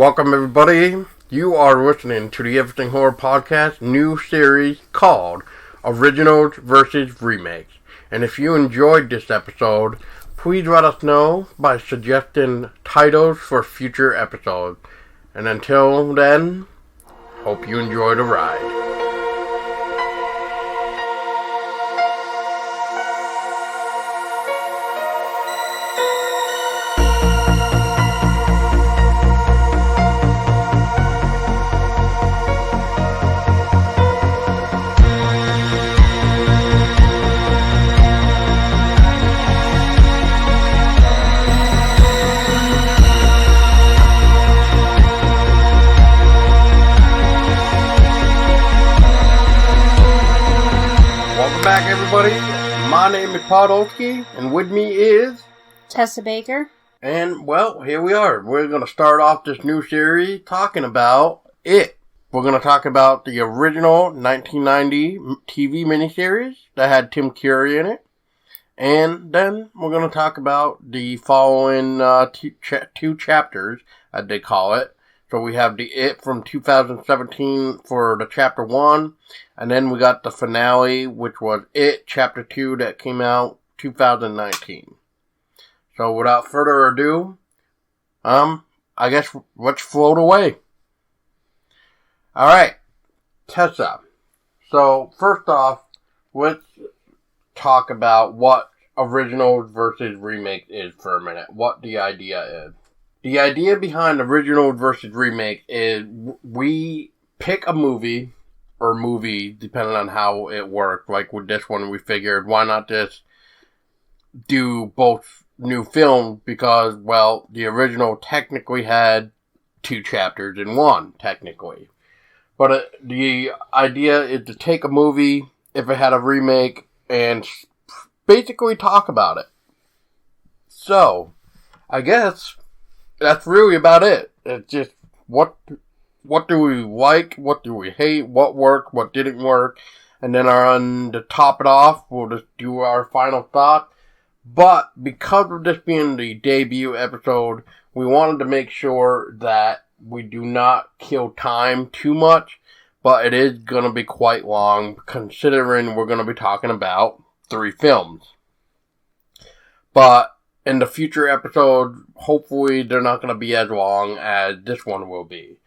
Welcome everybody. You are listening to the Everything Horror Podcast new series called Originals vs. Remakes. And if you enjoyed this episode, please let us know by suggesting titles for future episodes. And until then, hope you enjoy the ride. Back everybody, my name is Podolsky, and with me is Tessa Baker. And well, here we are. We're going to start off this new series talking about It. We're going to talk about the original 1990 TV miniseries that had Tim Curry in it. And then we're going to talk about the following two chapters, as they call it. So we have the It from 2017 for the chapter 1. And then we got the finale, which was It chapter 2 that came out 2019. So without further ado, I guess let's float away. Alright, Tessa. So first off, let's talk about what originals versus remakes is for a minute. What the idea is. The idea behind original versus remake is we pick a movie, or movie, depending on how it worked. Like with this one, we figured, why not just do both new films? Because, well, the original technically had 2 chapters in one, technically. But the idea is to take a movie, if it had a remake, and basically talk about it. So, I guess that's really about it. It's just what do we like, what do we hate, what worked, what didn't work, and then to top it off, we'll just do our final thought. But because of this being the debut episode, we wanted to make sure that we do not kill time too much, but it is going to be quite long, considering we're going to be talking about 3 films. But in the future episodes, hopefully they're not going to be as long as this one will be.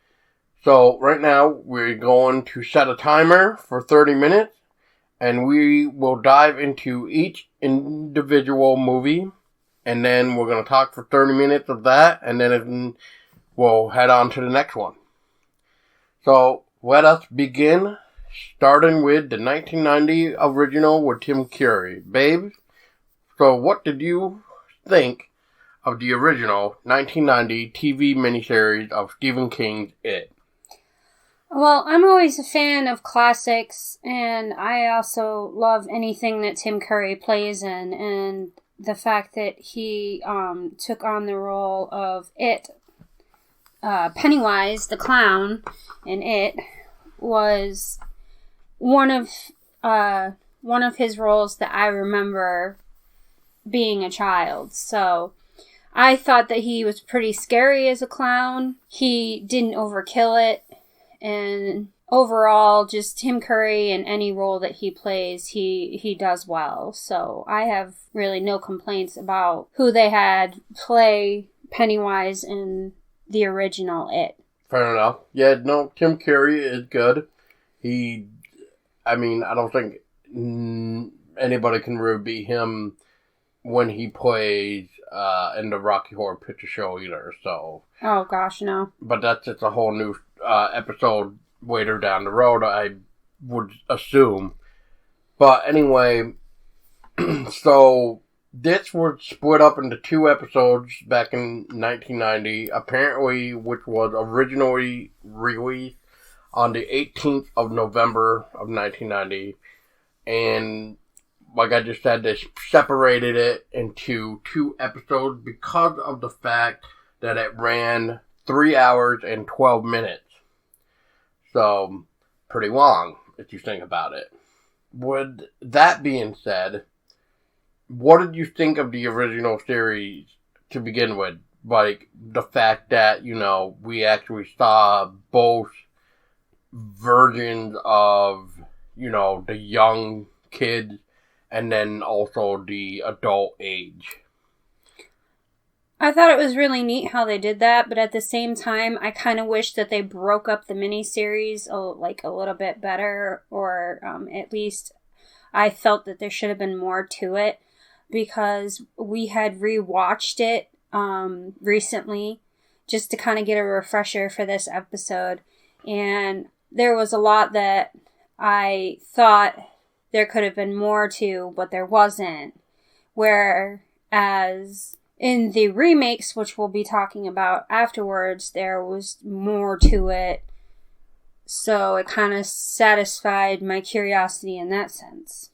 So right now, we're going to set a timer for 30 minutes, and we will dive into each individual movie, and then we're going to talk for 30 minutes of that, and then we'll head on to the next one. So let us begin, starting with the 1990 original with Tim Curry. Babe, so what did you think of the original 1990 TV miniseries of Stephen King's It? Well, I'm always a fan of classics, and I also love anything that Tim Curry plays in, and the fact that he took on the role of It, Pennywise the clown in It, was one of his roles that I remember being a child. So I thought that he was pretty scary as a clown. He didn't overkill it. And overall, just Tim Curry in any role that he plays, he does well. So I have really no complaints about who they had play Pennywise in the original It. Fair enough. Yeah, no, Tim Curry is good. I don't think anybody can really beat him when he plays in the Rocky Horror Picture Show either, so. Oh gosh, no. But that's just a whole new episode later down the road, I would assume. But anyway, so this was split up into 2 episodes back in 1990, apparently, which was originally released on the 18th of November of 1990, and like I just said, they separated it into 2 episodes because of the fact that it ran 3 hours and 12 minutes. So, pretty long, if you think about it. With that being said, what did you think of the original series to begin with? like, the fact that, we actually saw both versions of, the young kids and then also the adult age. I thought it was really neat how they did that, but at the same time, I kind of wish that they broke up the miniseries a little bit better, or at least I felt that there should have been more to it, because we had rewatched it recently just to kind of get a refresher for this episode, and there was a lot that I thought there could have been more to, but there wasn't. Whereas in the remakes, which we'll be talking about afterwards, there was more to it. So it kind of satisfied my curiosity in that sense.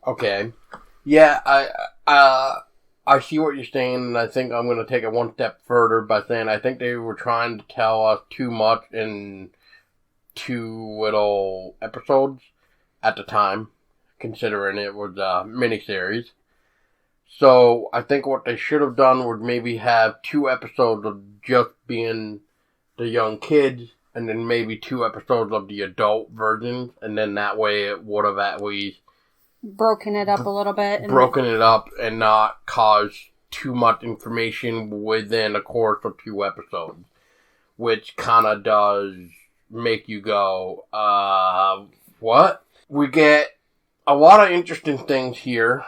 Okay. Yeah, I see what you're saying, and I think I'm going to take it one step further by saying I think they were trying to tell us too much in 2 little episodes at the time, considering it was a miniseries. So I think what they should have done would maybe have 2 episodes of just being the young kids, and then maybe 2 episodes of the adult versions, and then that way it would have at least broken it up a little bit. Broken it up and not caused too much information within a course of 2 episodes. Which kind of does make you go, what? We get a lot of interesting things here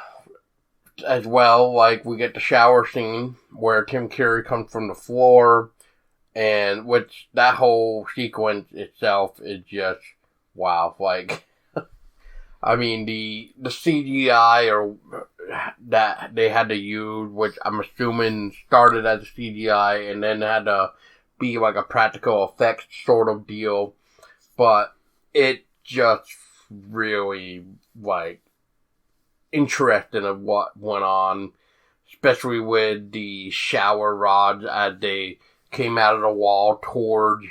as well. Like, we get the shower scene where Tim Curry comes from the floor, and which that whole sequence itself is just wow. Like, I mean, the CGI or that they had to use, which I'm assuming started as a CGI and then had to be like a practical effects sort of deal, but it just really, like, interesting of what went on, especially with the shower rods as they came out of the wall towards,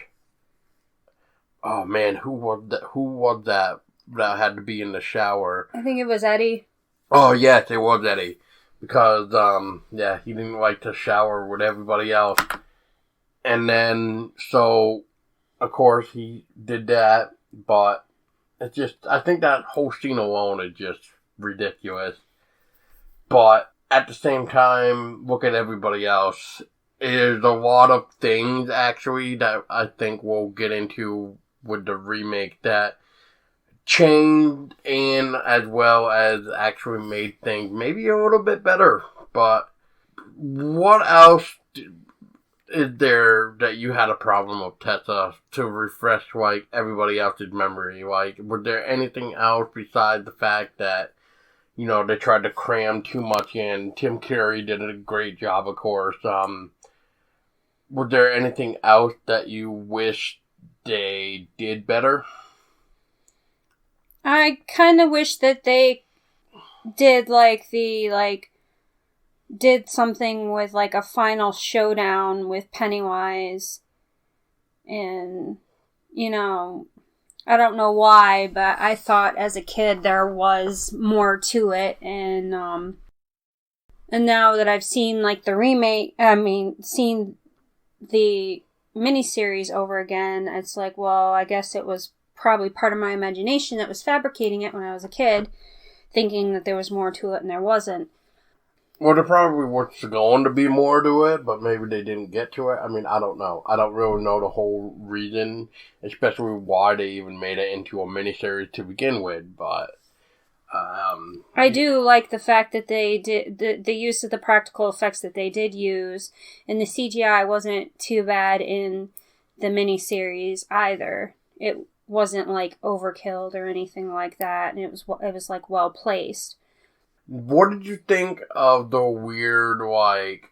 oh man, who was that had to be in the shower? I think it was Eddie. Oh yes, it was Eddie, because he didn't like to shower with everybody else. And then, so, of course, he did that, but it's just, I think that whole scene alone is just ridiculous. But at the same time, look at everybody else. There's a lot of things, actually, that I think we'll get into with the remake that changed and as well as actually made things maybe a little bit better. But what else is there that you had a problem with, Tessa, to refresh, like, everybody else's memory? Like, was there anything else besides the fact that, they tried to cram too much in? Tim Curry did a great job, of course. Was there anything else that you wish they did better? I kind of wish that they did, did something with, a final showdown with Pennywise. And, I don't know why, but I thought as a kid there was more to it. And now that I've seen, the remake, seen the miniseries over again, it's like, well, I guess it was probably part of my imagination that was fabricating it when I was a kid, thinking that there was more to it and there wasn't. Well, there probably was going to be more to it, but maybe they didn't get to it. I mean, I don't know. I don't really know the whole reason, especially why they even made it into a miniseries to begin with, but I do like the fact that they did the use of the practical effects that they did use, and the CGI wasn't too bad in the miniseries either. It wasn't overkilled or anything like that, and it was well placed. What did you think of the weird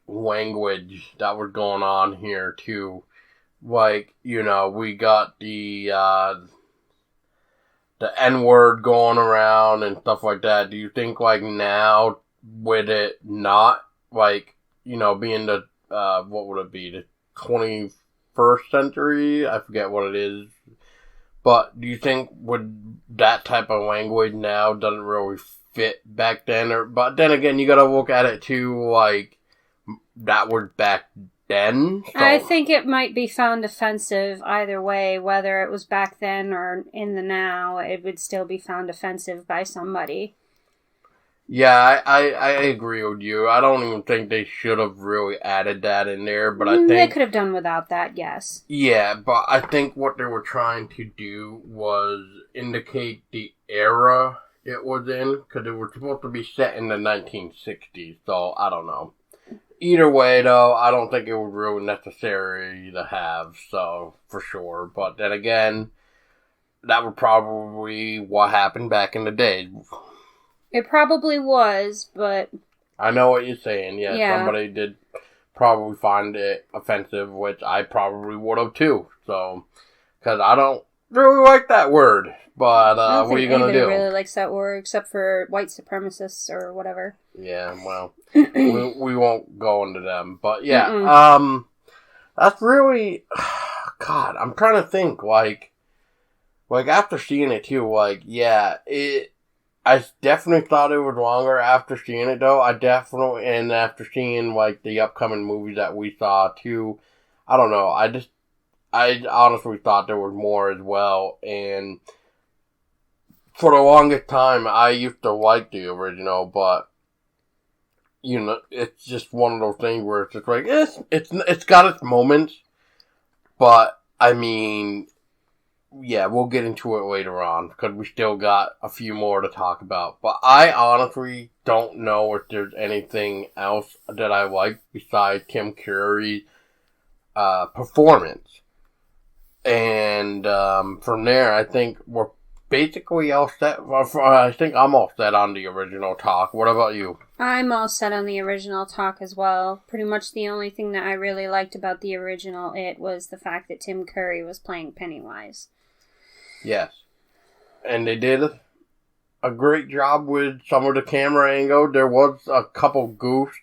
language that was going on here too? We got the N-word going around and stuff like that. Do you think now with it not being the what would it be, the 21st century? I forget what it is. But do you think with that type of language now doesn't really fit back then? But then again, you gotta look at it too, that was back then. So. I think it might be found offensive either way, whether it was back then or in the now. It would still be found offensive by somebody. Yeah, I agree with you. I don't even think they should have really added that in there, but I think... They could have done without that, yes. Yeah, but I think what they were trying to do was indicate the era it was in, because it was supposed to be set in the 1960s, so I don't know. Either way, though, I don't think it was really necessary to have, so, for sure. But then again, that was probably what happened back in the day. It probably was, but... I know what you're saying, yeah. Somebody did probably find it offensive, which I probably would have too, so... Because I don't really like that word, but what are you going to do? Nobody really likes that word, except for white supremacists or whatever. Yeah, well, we won't go into them, but yeah, that's really... God, I'm trying to think, like after seeing it too, I definitely thought it was longer after seeing it, though. And after seeing, like, the upcoming movies that we saw, too, I don't know. I honestly thought there was more as well. And for the longest time, I used to like the original, but, you know, it's just one of those things where it's just like, it's got its moments, but, I mean... Yeah, we'll get into it later on, because we still got a few more to talk about. But I honestly don't know if there's anything else that I like besides Tim Curry's performance. And from there, I think we're basically all set. I think I'm all set on the original talk. What about you? I'm all set on the original talk as well. Pretty much the only thing that I really liked about the original was the fact that Tim Curry was playing Pennywise. Yes. And they did a great job with some of the camera angle. There was a couple goofs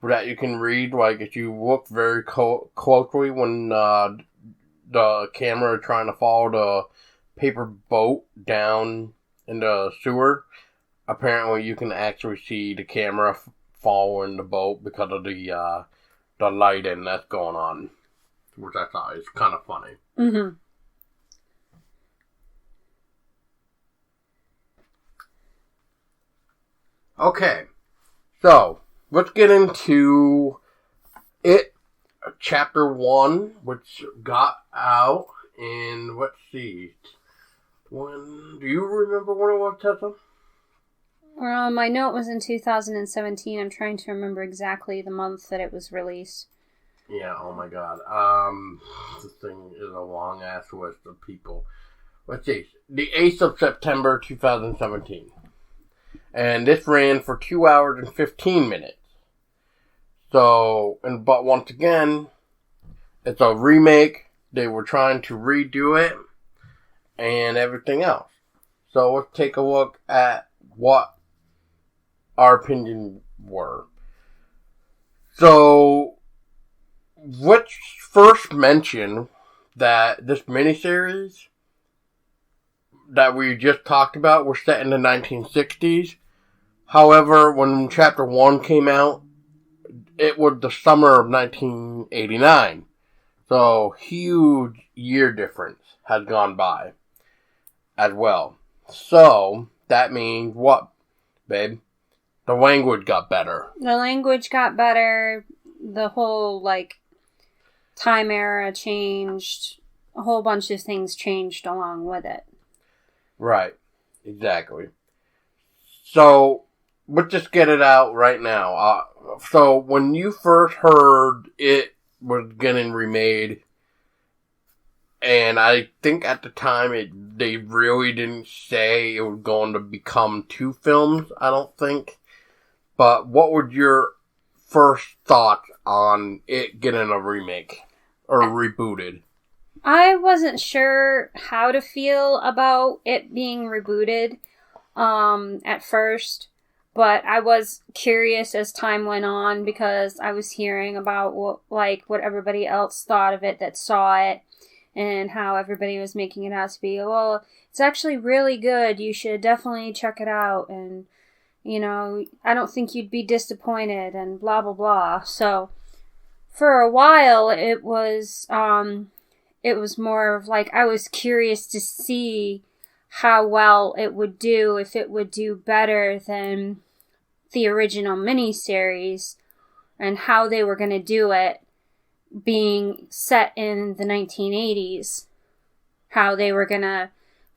that you can read. Like, if you look very closely when the camera is trying to follow the paper boat down in the sewer, apparently you can actually see the camera following the boat because of the lighting that's going on. Which I thought is kind of funny. Mm-hmm. Okay, so let's get into it. Chapter 1, which got out in, let's see, do you remember when it was, Tessa? My note was in 2017. I'm trying to remember exactly the month that it was released. Yeah, oh my god. This thing is a long ass list of people. Let's see, the 8th of September 2017. And this ran for 2 hours and 15 minutes. So, but once again, it's a remake. They were trying to redo it and everything else. So let's take a look at what our opinions were. So, let's first mention that this miniseries that we just talked about was set in the 1960s. However, when Chapter 1 came out, it was the summer of 1989. So, huge year difference has gone by as well. So, that means what, babe? The language got better. The language got better. The whole, time era changed. A whole bunch of things changed along with it. Right. Exactly. So, let's just get it out right now. So, when you first heard it was getting remade, and I think at the time they really didn't say it was going to become 2 films, I don't think. But what were your first thoughts on it getting a remake? Or rebooted? I wasn't sure how to feel about it being rebooted at first. But I was curious as time went on because I was hearing about what everybody else thought of it that saw it and how everybody was making it out to be, well, it's actually really good. You should definitely check it out. And, I don't think you'd be disappointed and blah, blah, blah. So for a while, it was more of like, I was curious to see how well it would do, if it would do better than the original miniseries, and how they were going to do it, being set in the 1980s. How they were going to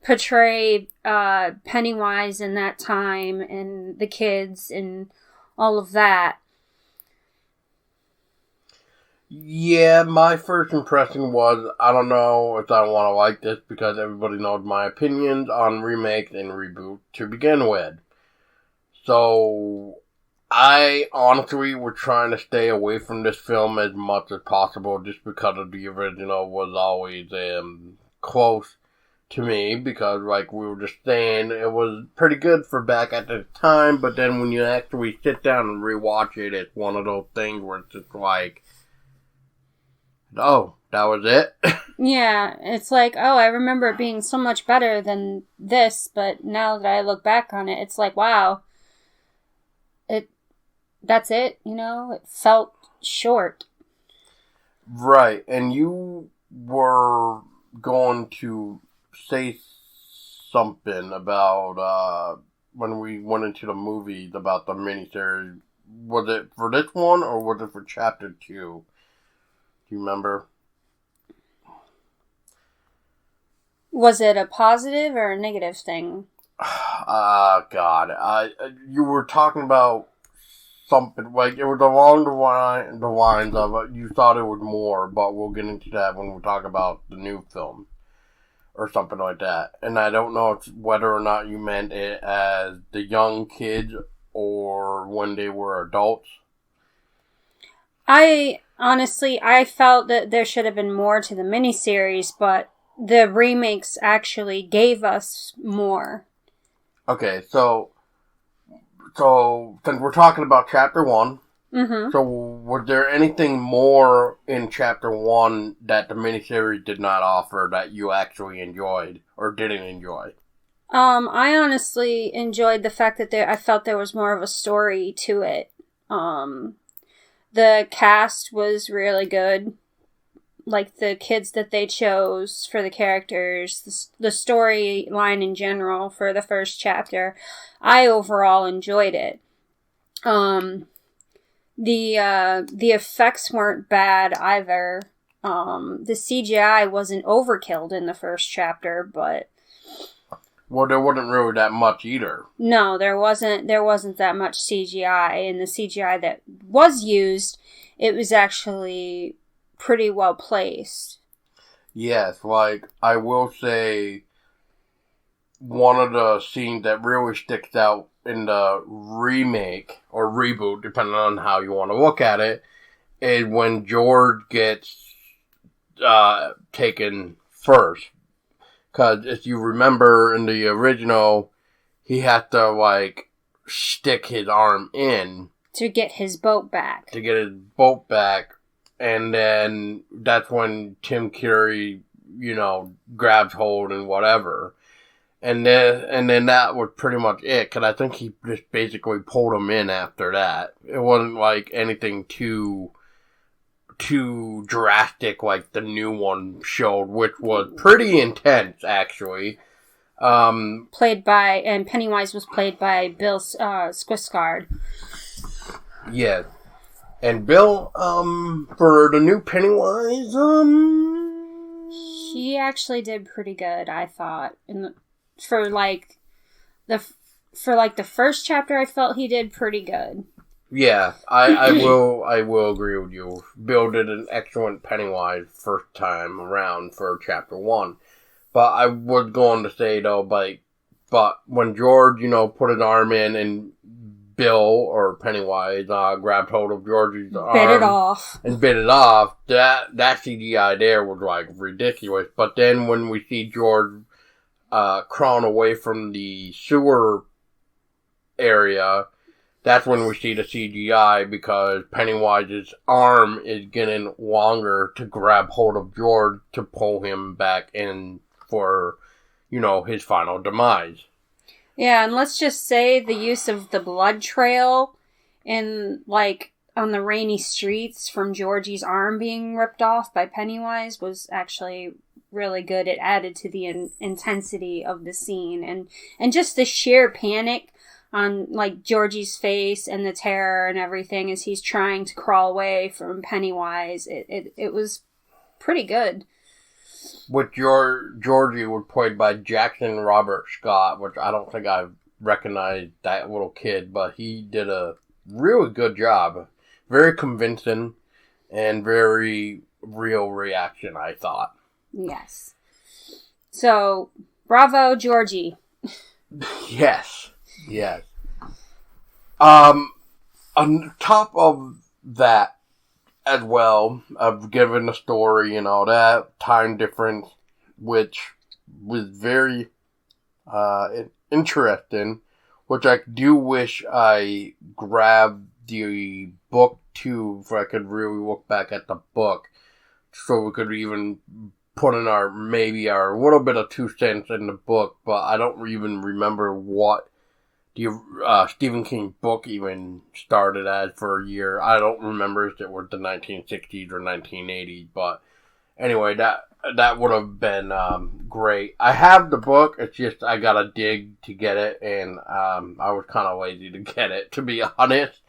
portray Pennywise in that time, and the kids, and all of that. Yeah, my first impression was, I don't know if I want to like this, because everybody knows my opinions on remakes and reboots to begin with. So, I honestly was trying to stay away from this film as much as possible, just because of the original was always close to me, because like we were just saying, it was pretty good for back at the time, but then when you actually sit down and rewatch it, it's one of those things where it's just like, oh, that was it? Yeah, it's like, oh, I remember it being so much better than this, but now that I look back on it, it's like, wow, that's it, it felt short. Right, and you were going to say something about, when we went into the movies about the miniseries. Was it for this one, or was it for Chapter 2? Do you remember? Was it a positive or a negative thing? God. You were talking about something, like, it was along the lines of it. You thought it was more, but we'll get into that when we talk about the new film. Or something like that. And I don't know whether or not you meant it as the young kids or when they were adults. I felt that there should have been more to the miniseries, but the remakes actually gave us more. Okay, so since we're talking about Chapter 1, so was there anything more in Chapter 1 that the miniseries did not offer that you actually enjoyed or didn't enjoy? I honestly enjoyed the fact that I felt there was more of a story to it. The cast was really good. Like, the kids that they chose for the characters, the storyline in general for the first chapter, I overall enjoyed it. The effects weren't bad either. The CGI wasn't overkilled in the first chapter, but... Well, there wasn't really that much either. No, there wasn't that much CGI, and the CGI that was used, it was actually pretty well placed. Yes, like, I will say, one of the scenes that really sticks out in the remake, or reboot, depending on how you want to look at it, is when George gets taken first. Because if you remember in the original, he had to, like, stick his arm in. To get his boat back. And then that's when Tim Curry, grabs hold and whatever. And then that was pretty much it, because I think he just basically pulled him in after that. It wasn't like anything too drastic like the new one showed, which was pretty intense, actually. And Pennywise was played by Bill Skarsgård. Yeah. And Bill, for the new Pennywise, he actually did pretty good, I thought. For the first chapter, I felt he did pretty good. Yeah, I will agree with you. Bill did an excellent Pennywise first time around for Chapter 1. But I was going to say, though, but when George, put his arm in and Bill, or Pennywise, grabbed hold of George's arm. Bit it off. That CGI there was, like, ridiculous. But then when we see George crawling away from the sewer area, that's when we see the CGI, because Pennywise's arm is getting longer to grab hold of George to pull him back in for, his final demise. Yeah, and let's just say the use of the blood trail in, on the rainy streets from Georgie's arm being ripped off by Pennywise was actually really good. It added to the intensity of the scene, and just the sheer panic on like Georgie's face and the terror and everything as he's trying to crawl away from Pennywise. It was pretty good. With Georgie was played by Jackson Robert Scott, which I don't think I've recognized that little kid, but he did a really good job. Very convincing and very real reaction, I thought. Yes. So, bravo, Georgie. Yes. On top of that, as well, of given the story and all that, time difference, which was very interesting, which I do wish I grabbed the book too, if I could really look back at the book, so we could even put in our little bit of 2 cents in the book, but I don't even remember what the Stephen King book even started as for a year. I don't remember if it was the 1960s or 1980s, but anyway, that would have been great. I have the book, it's just I gotta dig to get it, and I was kind of lazy to get it, to be honest.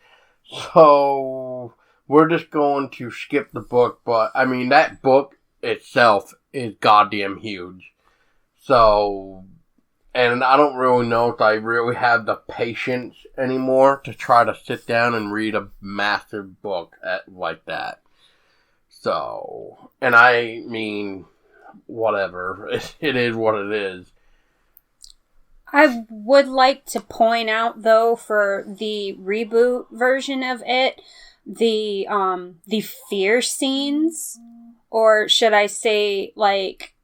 So we're just going to skip the book, but I mean, that book itself is goddamn huge. So, and I don't really know if I really have the patience anymore to try to sit down and read a massive book like that. So, and I mean, whatever. It is what it is. I would like to point out, though, for the reboot version of it, the fear scenes, or should I say, like,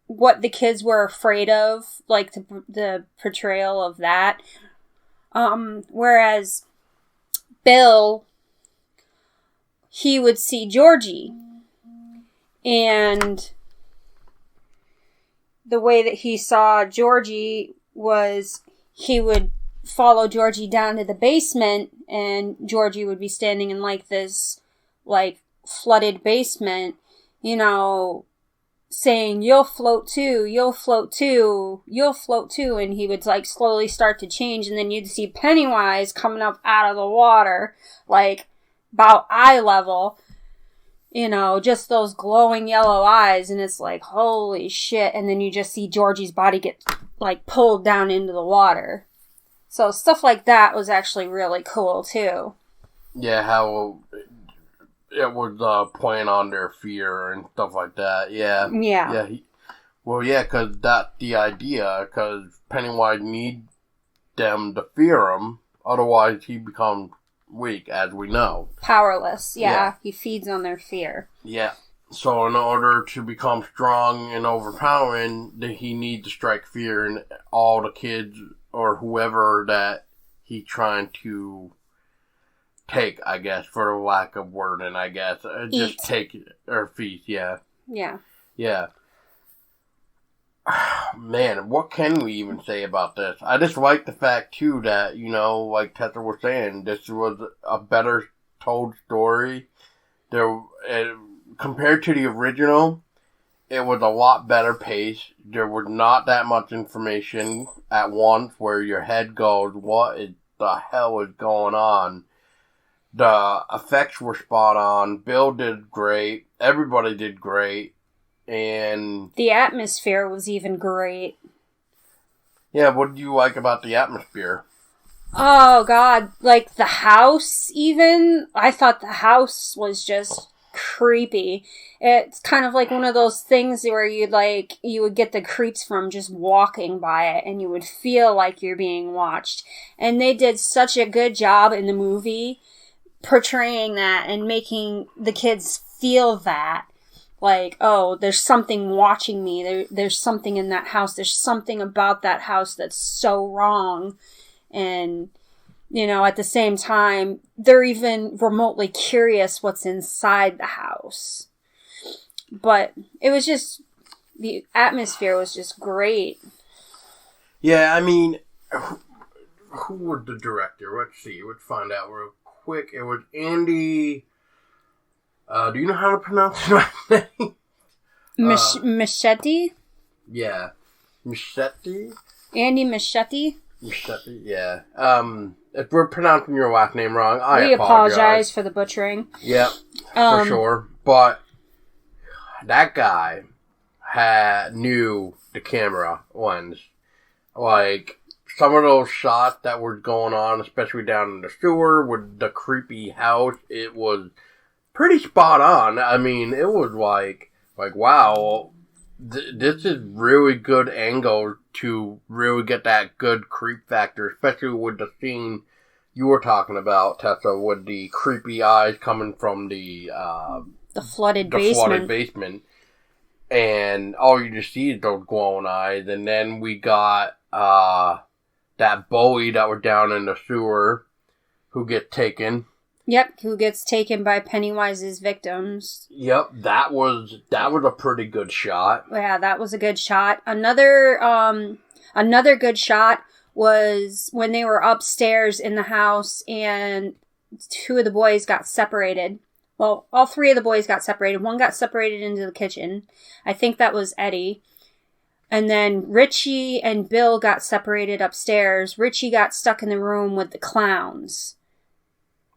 what the kids were afraid of, like the portrayal of that. Whereas Bill, he would see Georgie, and the way that he saw Georgie was he would follow Georgie down to the basement, and Georgie would be standing in like this like flooded basement, saying, "You'll float too, you'll float too, you'll float too," and he would like slowly start to change, and then you'd see Pennywise coming up out of the water, like about eye level, just those glowing yellow eyes, and it's like, holy shit, and then you just see Georgie's body get like pulled down into the water. So stuff like that was actually really cool too. Yeah, how it was playing on their fear and stuff like that. Yeah. Because that's the idea. Because Pennywise needs them to fear him, otherwise he becomes weak, as we know. Powerless. Yeah. He feeds on their fear. Yeah. So in order to become strong and overpowering, he needs to strike fear in all the kids or whoever that he's trying to take, I guess, for the lack of wording, I guess. Just take it, or feast, yeah. Yeah. Man, what can we even say about this? I just like the fact, too, that, like Tessa was saying, this was a better told story. Compared to the original, it was a lot better paced. There was not that much information at once where your head goes, what the hell is going on? The effects were spot on. Bill did great. Everybody did great. And the atmosphere was even great. Yeah, what did you like about the atmosphere? Oh, God. Like, the house, even. I thought the house was just creepy. It's kind of like one of those things where you would get the creeps from just walking by it, and you would feel like you're being watched. And they did such a good job in the movie portraying that and making the kids feel that. Like, oh, there's something watching me. There's something in that house. There's something about that house that's so wrong. And, at the same time, they're even remotely curious what's inside the house. But it was just, the atmosphere was just great. Yeah, I mean, who was the director? Let's see. Let's find out real quick. It was Andy. Do you know how to pronounce his last name? Machete? Yeah. Machete? Andy Machete? Machete, yeah. If we're pronouncing your last name wrong, I apologize for the butchering. Yep, for sure. But that guy knew the camera lens. Like, some of those shots that were going on, especially down in the sewer with the creepy house, it was pretty spot on. I mean, it was like wow, this is really good angle to really get that good creep factor, especially with the scene you were talking about, Tessa, with the creepy eyes coming from the flooded basement. And all you just see is those glowing eyes. And then we got that bully that was down in the sewer who gets taken. Yep, who gets taken by Pennywise's victims. Yep, that was a pretty good shot. Yeah, that was a good shot. Another good shot was when they were upstairs in the house and two of the boys got separated. Well, all three of the boys got separated. One got separated into the kitchen. I think that was Eddie. And then Richie and Bill got separated upstairs. Richie got stuck in the room with the clowns.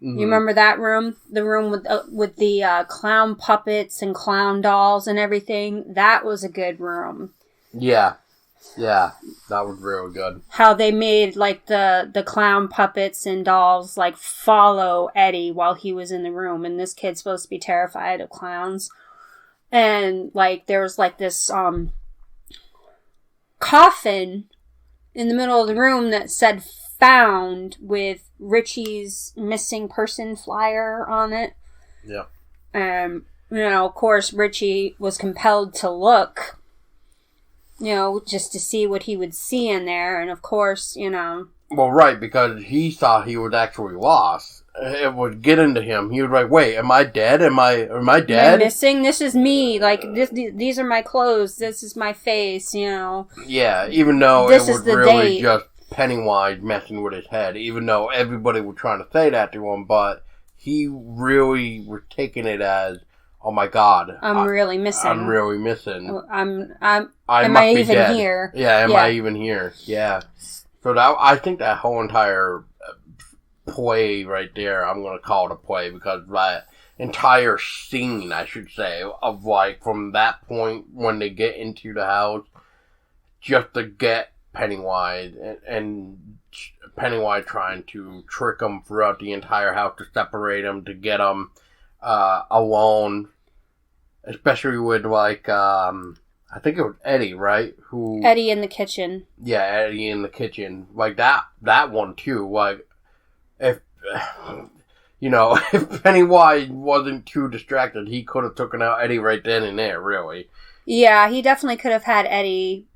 Mm-hmm. You remember that room? The room with the clown puppets and clown dolls and everything? That was a good room. Yeah. Yeah, that was real good. How they made, like, the clown puppets and dolls, like, follow Eddie while he was in the room. And this kid's supposed to be terrified of clowns. And, like, there was, like, this coffin in the middle of the room that said found with Richie's missing person flyer on it. Yeah. Of course, Richie was compelled to look, just to see what he would see in there. And of course, Well, right, because he thought he was actually lost. It would get into him. He was like, wait, am I dead? Am I dead? Am I missing? This is me. Like, these are my clothes. This is my face, Yeah, even though this it was really just Pennywise messing with his head, even though everybody was trying to say that to him, but he really was taking it as, oh my God, I'm really missing. Am I even dead. Here? Yeah, am I even here? Yeah. So I think that whole entire play right there, I'm going to call it a play, because that entire scene, I should say, of like from that point when they get into the house, just to get Pennywise and Pennywise trying to trick them throughout the entire house to separate them, to get them alone, especially with like I think it was Eddie, right? Eddie in the kitchen. Yeah, Eddie in the kitchen. Like that one too. Like if if Pennywise wasn't too distracted, he could have taken out Eddie right then and there. Really. Yeah, he definitely could have had Eddie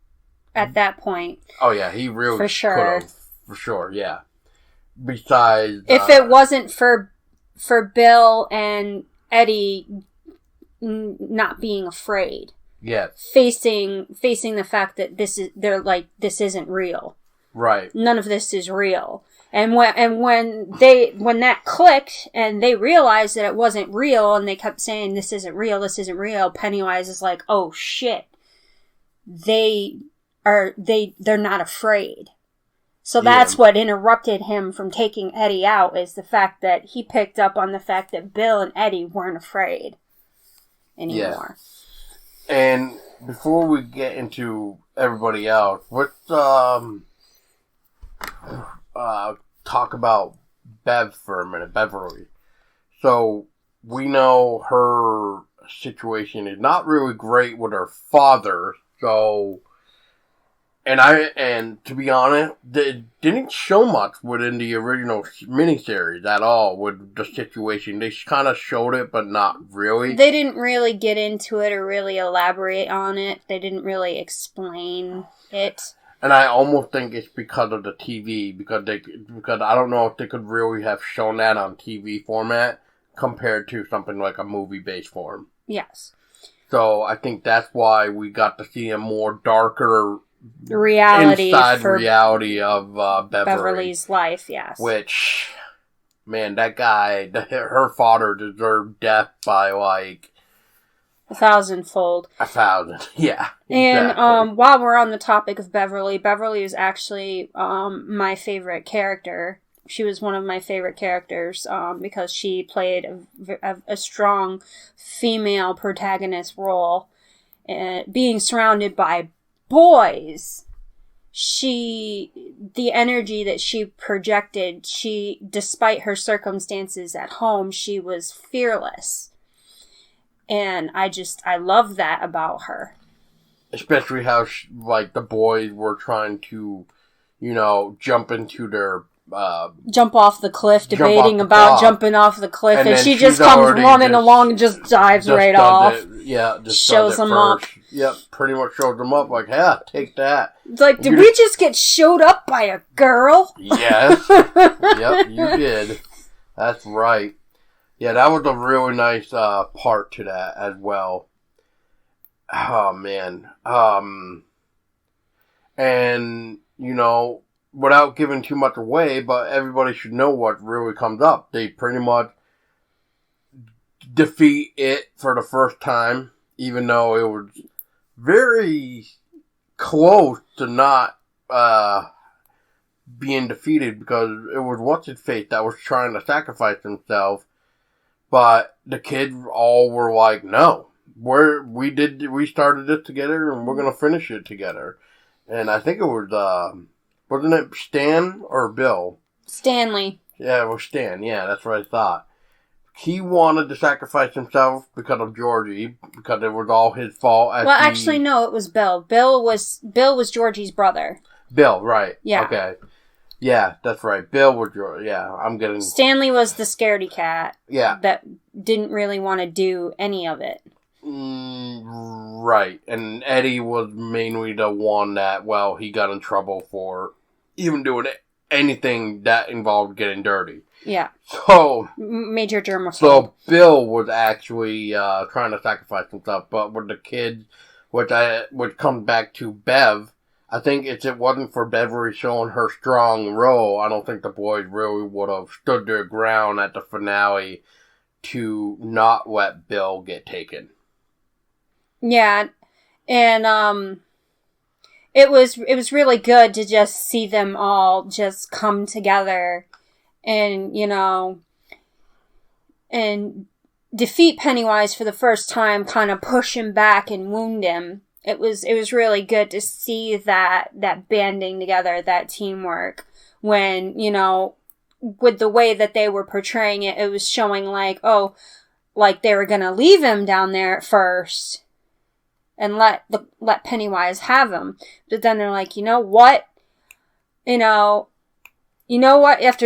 at that point. Oh yeah, he really for sure. Could have. For sure, yeah. Besides, if it wasn't for Bill and Eddie not being afraid. Yeah. Facing the fact that this isn't real. Right. None of this is real. And when that clicked and they realized that it wasn't real and they kept saying this isn't real, Pennywise is like, oh shit. They're not afraid. So that's what interrupted him from taking Eddie out, is the fact that he picked up on the fact that Bill and Eddie weren't afraid anymore. Yeah. And before we get into everybody else, let's talk about Bev for a minute, Beverly. So we know her situation is not really great with her father, so... And to be honest, they didn't show much within the original miniseries at all with the situation. They kind of showed it, but not really. They didn't really get into it or really elaborate on it. They didn't really explain it. And I almost think it's because of the TV, because I don't know if they could really have shown that on TV format compared to something like a movie-based form. Yes. So I think that's why we got to see a more darker... reality of Beverly's life, yes. Which man, that guy, her father deserved death by, like... 1,000-fold. 1,000, yeah. And Exactly. while we're on the topic of Beverly, Beverly is actually my favorite character. She was one of my favorite characters because she played a strong female protagonist role. Being surrounded by boys, the energy that she projected, despite her circumstances at home, she was fearless. And I love that about her. Especially how, the boys were trying to, jump into their... jump off the cliff, debating about jumping off the cliff, and she just comes running along and just dives right off. Just shows them up. Yep, pretty much shows them up, like, yeah, take that. It's like, did we just get showed up by a girl? Yes. Yep, you did. That's right. Yeah, that was a really nice part to that as well. Oh, man. And, without giving too much away, but everybody should know what really comes up. They pretty much defeat it for the first time, even though it was very close to not being defeated, because it was What's-His-Face that was trying to sacrifice himself. But the kids all were like, no, we started this together and we're going to finish it together. And I think it was, wasn't it Stan or Bill? Stanley. Yeah, it was Stan. Yeah, that's what I thought. He wanted to sacrifice himself because of Georgie, because it was all his fault. Actually, no, it was Bill. Bill was Georgie's brother. Bill, right. Yeah. Okay. Yeah, that's right. Bill was Georgie. Yeah, I'm getting... Stanley was the scaredy cat. Yeah. That didn't really want to do any of it. Right. And Eddie was mainly the one that, he got in trouble for even doing anything that involved getting dirty. Yeah. So... Major germaphobe. So Bill was actually trying to sacrifice himself, but with the kids, which comes back to Bev, I think if it wasn't for Beverly showing her strong role, I don't think the boys really would have stood their ground at the finale to not let Bill get taken. Yeah, and it was really good to just see them all just come together and, and defeat Pennywise for the first time, kind of push him back and wound him. It was really good to see that banding together, that teamwork, when, with the way that they were portraying it, it was showing like they were gonna leave him down there at first and let Pennywise have him. But then they're like, you know what? After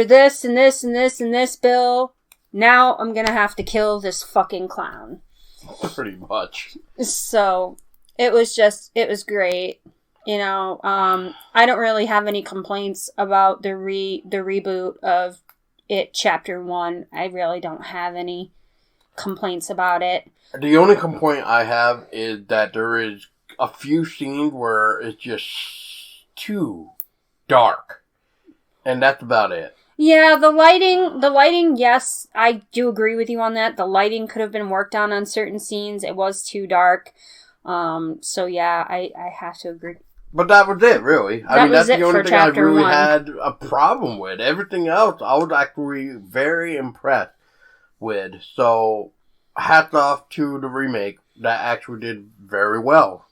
this and this and this and this, Bill, now I'm gonna have to kill this fucking clown. Pretty much. So... It was great. I don't really have any complaints about the reboot of It Chapter 1. I really don't have any complaints about it. The only complaint I have is that there is a few scenes where it's just too dark. And that's about it. Yeah, the lighting, yes, I do agree with you on that. The lighting could have been worked on certain scenes. It was too dark. So yeah, I have to agree. But that was it, really. That's the only thing I really had a problem with. Everything else, I was actually very impressed with. So, hats off to the remake. That actually did very well.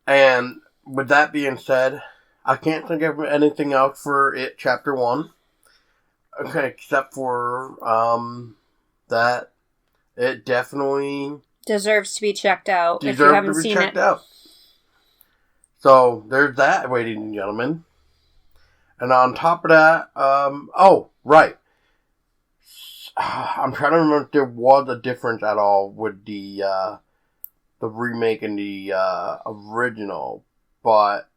And with that being said, I can't think of anything else for It Chapter 1. Okay, except for, that it definitely... deserves to be checked out if you haven't seen it. Out. So, there's that, ladies and gentlemen. And on top of that, right. I'm trying to remember if there was a difference at all with the remake and the original. But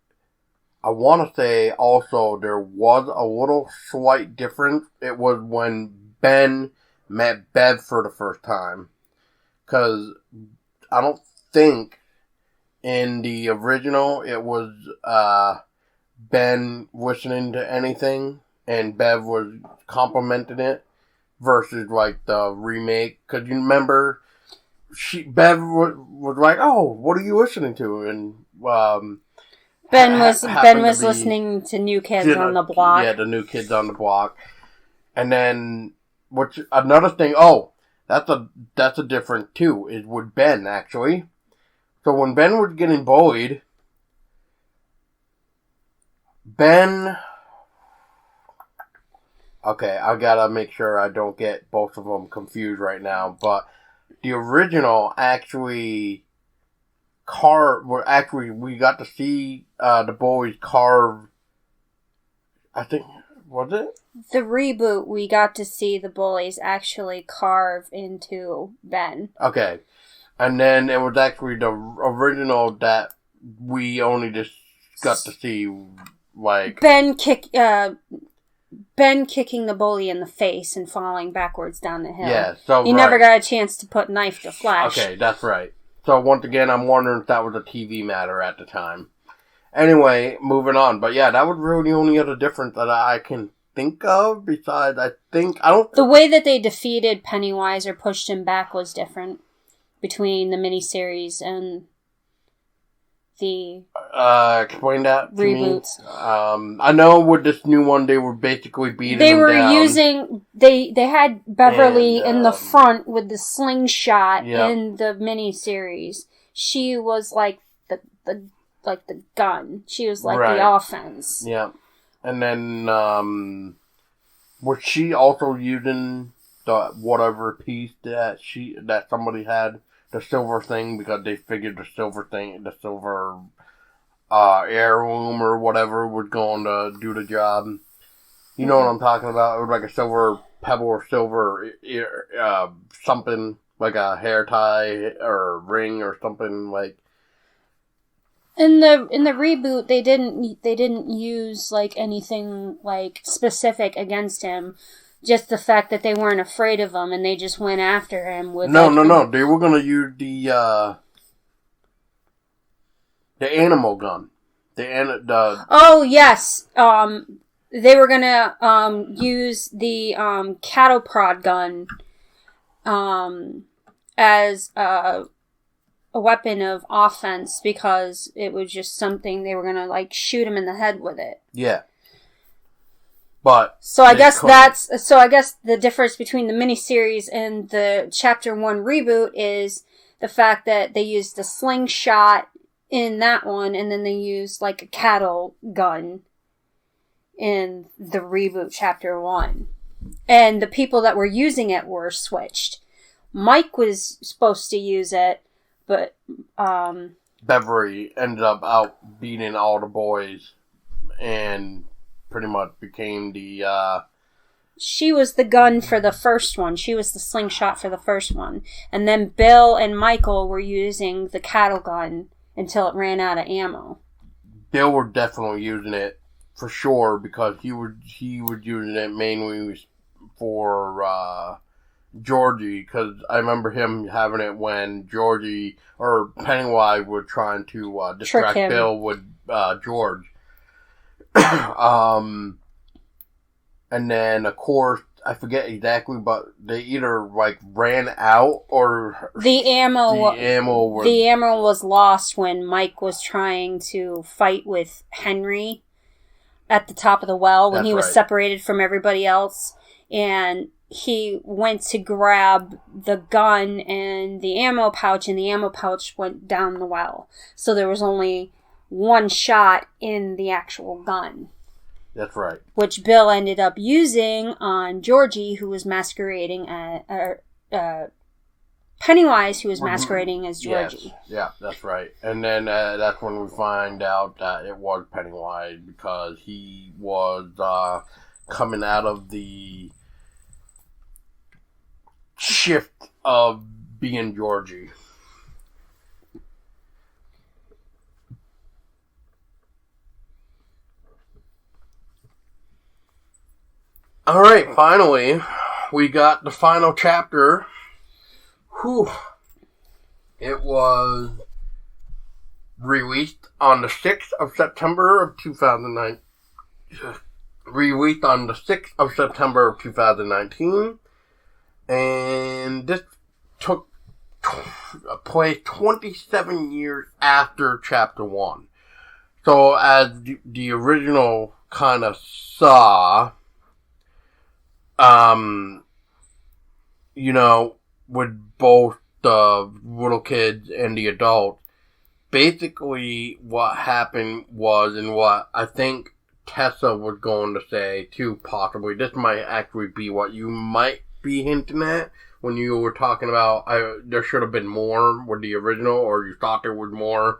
I want to say also there was a little slight difference. It was when Ben met Bev for the first time. Because I don't think in the original it was Ben listening to anything. and Bev was complimenting it versus like the remake. Because you remember, Bev was like, "Oh, what are you listening to?" And Ben was listening to New Kids on the Block. Yeah, the New Kids on the Block. And then, another thing, that's a different too, is with Ben, actually. So when Ben was getting bullied, okay, I gotta make sure I don't get both of them confused right now, but the original we got to see the boys carve, I think, was it? The reboot, we got to see the bullies actually carve into Ben. Okay. And then it was actually the original that we only just got to see, like... Ben kicking the bully in the face and falling backwards down the hill. Yeah, so he never got a chance to put knife to flesh. Okay, that's right. So once again, I'm wondering if that was a TV matter at the time. Anyway, moving on. But yeah, that was really the only other difference that I can think of. Besides, the way that they defeated Pennywise or pushed him back was different between the miniseries and the explain that to reboots. Me. I know with this new one, they were basically beating him down. They had Beverly in the front with the slingshot in the miniseries. She was like the gun. She was like the offense. Yeah. And then, was she also using the whatever piece that somebody had, the silver thing, because they figured the silver heirloom or whatever was going to do the job. You know what I'm talking about? It was like a silver pebble or silver something, like a hair tie or ring or something like. In the reboot, they didn't use like anything like specific against him. Just the fact that they weren't afraid of him and they just went after him with. No. They were gonna use the animal gun. Oh yes. They were gonna use the cattle prod gun as a weapon of offense because it was just something they were gonna like shoot him in the head with it. Yeah. But so I guess the difference between the miniseries and the Chapter 1 reboot is the fact that they used a slingshot in that one and then they used like a cattle gun in the reboot Chapter 1. And the people that were using it were switched. Mike was supposed to use it, but Beverly ended up out beating all the boys and pretty much became the she was the gun for the first one. She was the slingshot for the first one. And then Bill and Michael were using the cattle gun until it ran out of ammo. Bill were definitely using it for sure because he was using it mainly for Georgie, because I remember him having it when Georgie or Pennywise were trying to distract Bill with George. And then of course I forget exactly, but they either like ran out or the ammo was lost when Mike was trying to fight with Henry at the top of the well when he was separated from everybody else, and he went to grab the gun and the ammo pouch, and the ammo pouch went down the well. So there was only one shot in the actual gun. That's right. Which Bill ended up using on Georgie, who was masquerading as... Pennywise, who was masquerading as Georgie. Yes. Yeah, that's right. And then that's when we find out that it was Pennywise, because he was coming out of the shift of being Georgie. Alright, finally, we got the final chapter. Whew. It was released on the 6th of September of 2009. released on the 6th of September of 2019. And this took place 27 years after Chapter 1. So, as the original kind of saw, with both the little kids and the adults, basically what happened was, and what I think Tessa was going to say too, possibly, this might actually be what you might be hinting at when you were talking about there should have been more with the original, or you thought there was more,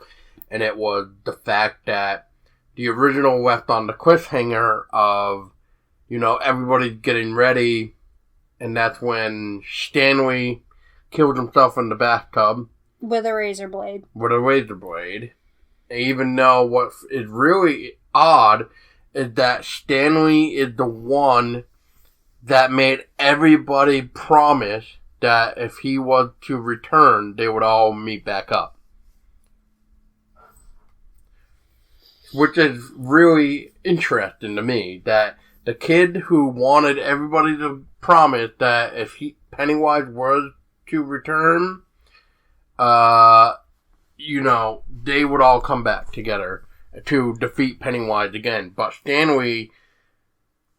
and it was the fact that the original left on the cliffhanger of, everybody's getting ready, and that's when Stanley killed himself in the bathtub. With a razor blade. Even though what is really odd is that Stanley is the one that made everybody promise that if he was to return, they would all meet back up. Which is really interesting to me, that the kid who wanted everybody to promise that if Pennywise was to return, they would all come back together to defeat Pennywise again. But Stanley,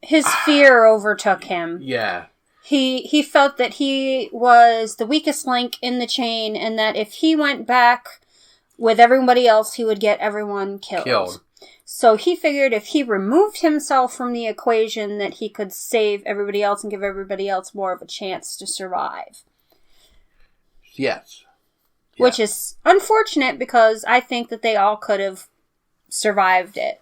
his fear overtook him. Yeah. He felt that he was the weakest link in the chain, and that if he went back with everybody else, he would get everyone killed. So he figured if he removed himself from the equation, that he could save everybody else and give everybody else more of a chance to survive. Yes. Which is unfortunate, because I think that they all could have survived it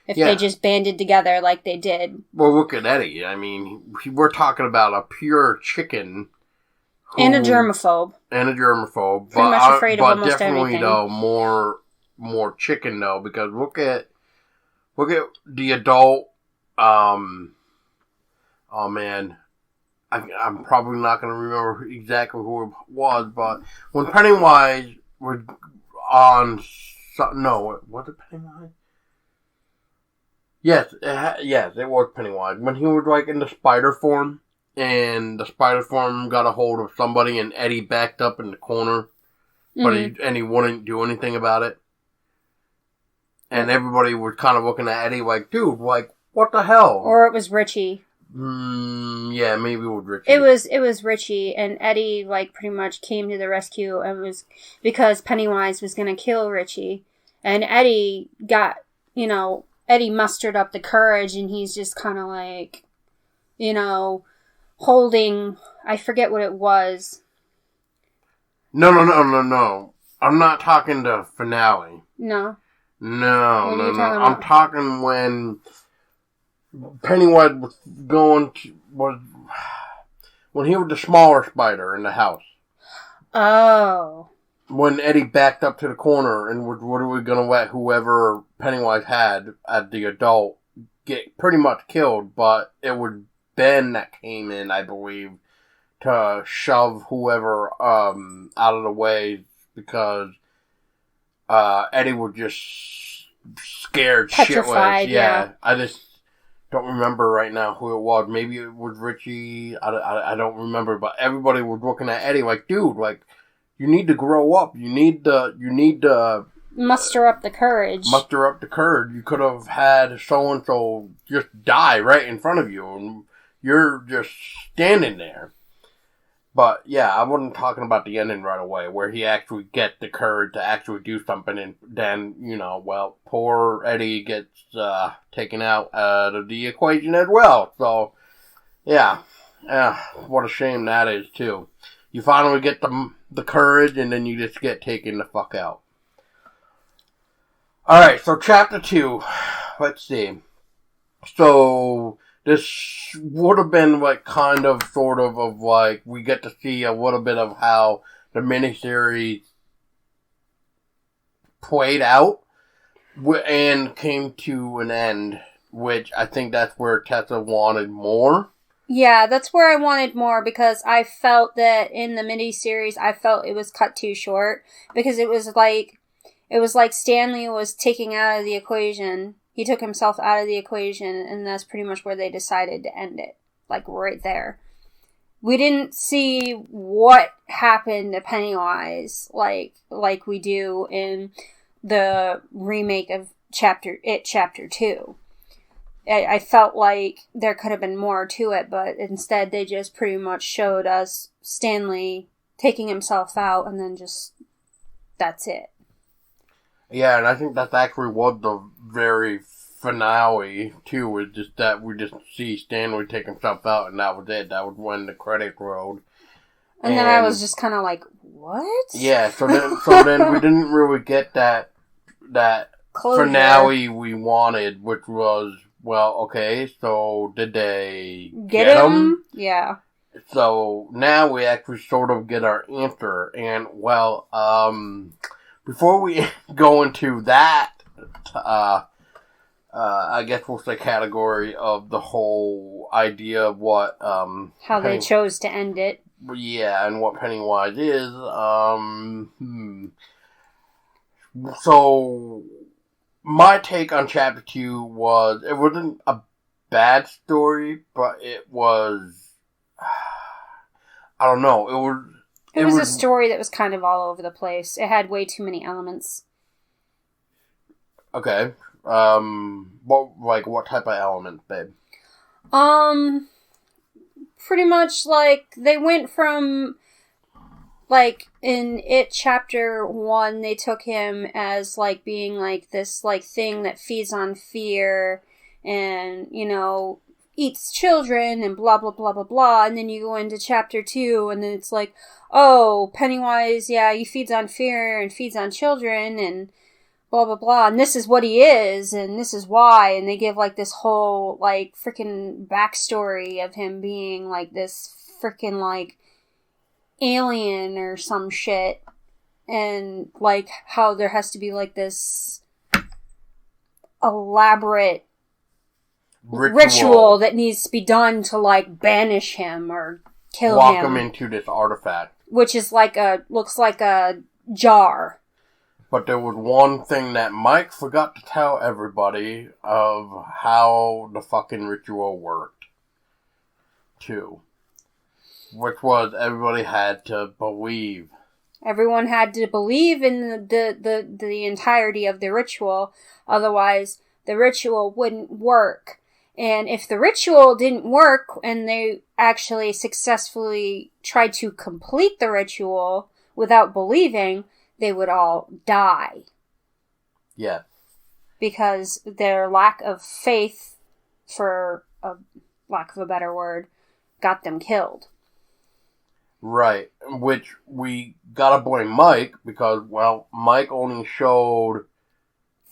if they just banded together like they did. Well, look at Eddie. I mean, we're talking about a pure chicken. And a germaphobe. Pretty much afraid of almost definitely, everything. Though, more chicken, though, because look at the adult, oh man, I'm probably not going to remember exactly who it was, but when Pennywise was on, was it Pennywise? Yes, it was Pennywise. When he was in the spider form, and the spider form got a hold of somebody, and Eddie backed up in the corner, but he wouldn't do anything about it. And everybody was kind of looking at Eddie like, dude, what the hell? Or it was Richie. Yeah, maybe it was Richie. It was Richie, and Eddie, pretty much came to the rescue, and was because Pennywise was going to kill Richie. And Eddie got, Eddie mustered up the courage, and he's just kind of holding, I forget what it was. No. I'm not talking the finale. No. No. I'm talking when Pennywise when he was the smaller spider in the house. Oh. When Eddie backed up to the corner and what are we going to let whoever Pennywise had as the adult get pretty much killed, but it was Ben that came in, I believe, to shove whoever out of the way because Eddie was just scared petrified, shitless. Yeah. I just don't remember right now who it was. Maybe it was Richie. I don't remember, but everybody was looking at Eddie like, dude, you need to grow up. You need to muster up the courage. You could have had so-and-so just die right in front of you, and you're just standing there. But, yeah, I wasn't talking about the ending right away, where he actually gets the courage to actually do something, and then, poor Eddie gets taken out of the equation as well. So, yeah, what a shame that is, too. You finally get the courage, and then you just get taken the fuck out. Alright, so Chapter 2, let's see. So, this would have been we get to see a little bit of how the miniseries played out and came to an end, which I think that's where Tessa wanted more. Yeah, that's where I wanted more, because I felt that in the miniseries, I felt it was cut too short, because it was like Stanley was taken out of the equation. He took himself out of the equation, and that's pretty much where they decided to end it. Like, right there. We didn't see what happened to Pennywise like we do in the remake of Chapter 2. I felt like there could have been more to it, but instead they just pretty much showed us Stanley taking himself out, and then just, that's it. Yeah, and I think that's actually what the very finale, too, was just that we just see Stanley take himself out, and that was it. That was when the credit rolled. And then I was just kind of like, what? Yeah, so then we didn't really get that Closure. Finale we wanted, which was, well, okay, so did they get him? Yeah. So now we actually sort of get our answer, and, well, before we go into that, I guess we'll say category of the whole idea of what, how they chose to end it. Yeah, and what Pennywise is, So, my take on Chapter 2 was, it wasn't a bad story, but it was, I don't know, It was a story that was kind of all over the place. It had way too many elements. Okay. What type of elements, babe? Pretty much, like, they went from, like, in It Chapter 1, they took him as, like, being, like, this, like, thing that feeds on fear and, you know, eats children and blah, blah, blah, blah, blah. And then you go into Chapter 2, and then it's like, oh, Pennywise, yeah, he feeds on fear and feeds on children and blah, blah, blah. And this is what he is, and this is why. And they give, like, this whole, like, freaking backstory of him being, like, this freaking, like, alien or some shit, and like how there has to be like this elaborate ritual that needs to be done to like banish him or kill him. Walk him into this artifact, which is looks like a jar. But there was one thing that Mike forgot to tell everybody of how the fucking ritual worked, too. Which was everybody had to believe. Everyone had to believe in the entirety of the ritual, otherwise the ritual wouldn't work. And if the ritual didn't work and they actually successfully tried to complete the ritual without believing, they would all die. Yeah. Because their lack of faith, for a lack of a better word, got them killed. Right, which we gotta blame Mike because, well, Mike only showed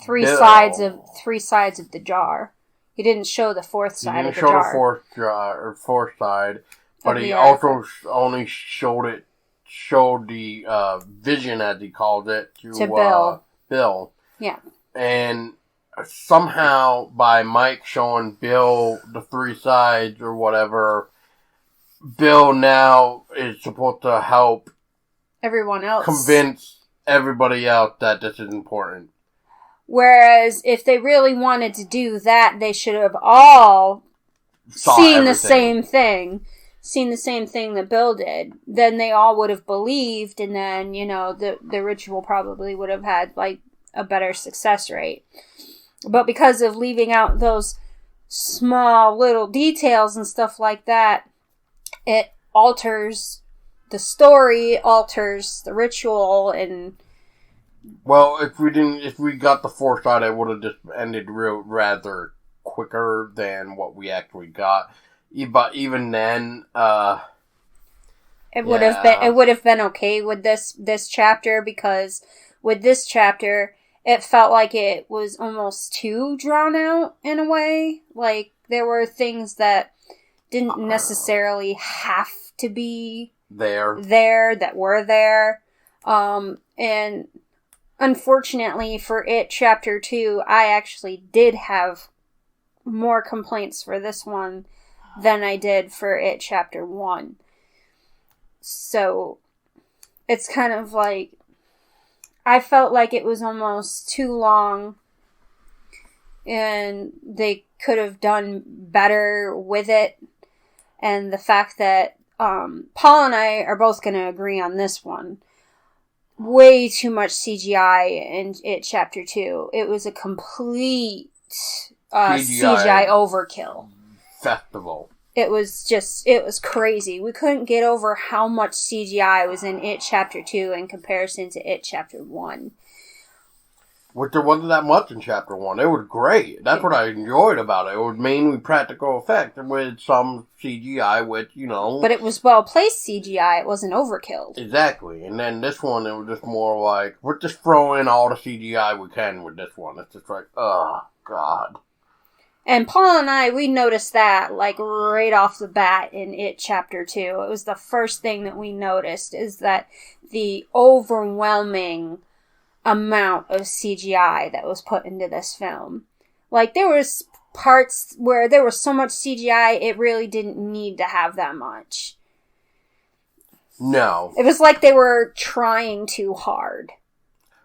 three sides of the jar. He didn't show the fourth side of the jar. He didn't show the fourth side, but he also only showed the vision, as he called it, to Bill. Yeah. And somehow, by Mike showing Bill the three sides or whatever, Bill now is supposed to help everyone else, convince everybody else that this is important. Whereas if they really wanted to do that, they should have all seen the same thing that Bill did. Then they all would have believed, and then, you know, the ritual probably would have had, like, a better success rate. But because of leaving out those small little details and stuff like that, it alters the story, alters the ritual, and... Well, if we got the foresight, it would have just ended rather quicker than what we actually got. But even then, it would have been okay with this chapter, because with this chapter, it felt like it was almost too drawn out in a way. Like, there were things that didn't necessarily have to be there that were there. And unfortunately for It Chapter 2, I actually did have more complaints for this one than I did for It Chapter 1. So it's kind of like, I felt like it was almost too long and they could have done better with it. And the fact that Paul and I are both going to agree on this one. Way too much CGI in It Chapter 2. It was a complete CGI overkill. Festival. It was crazy. We couldn't get over how much CGI was in It Chapter 2 in comparison to It Chapter 1. Which there wasn't that much in Chapter 1. It was great. That's what I enjoyed about it. It was mainly practical effects with some CGI, which, But it was well-placed CGI. It wasn't overkill. Exactly. And then this one, it was just more like, we're just throwing all the CGI we can with this one. It's just like, oh, God. And Paul and I, we noticed that, right off the bat in It Chapter 2. It was the first thing that we noticed, is that the overwhelming amount of CGI that was put into this film. There was parts where there was so much CGI, it really didn't need to have that much. No. It was like they were trying too hard.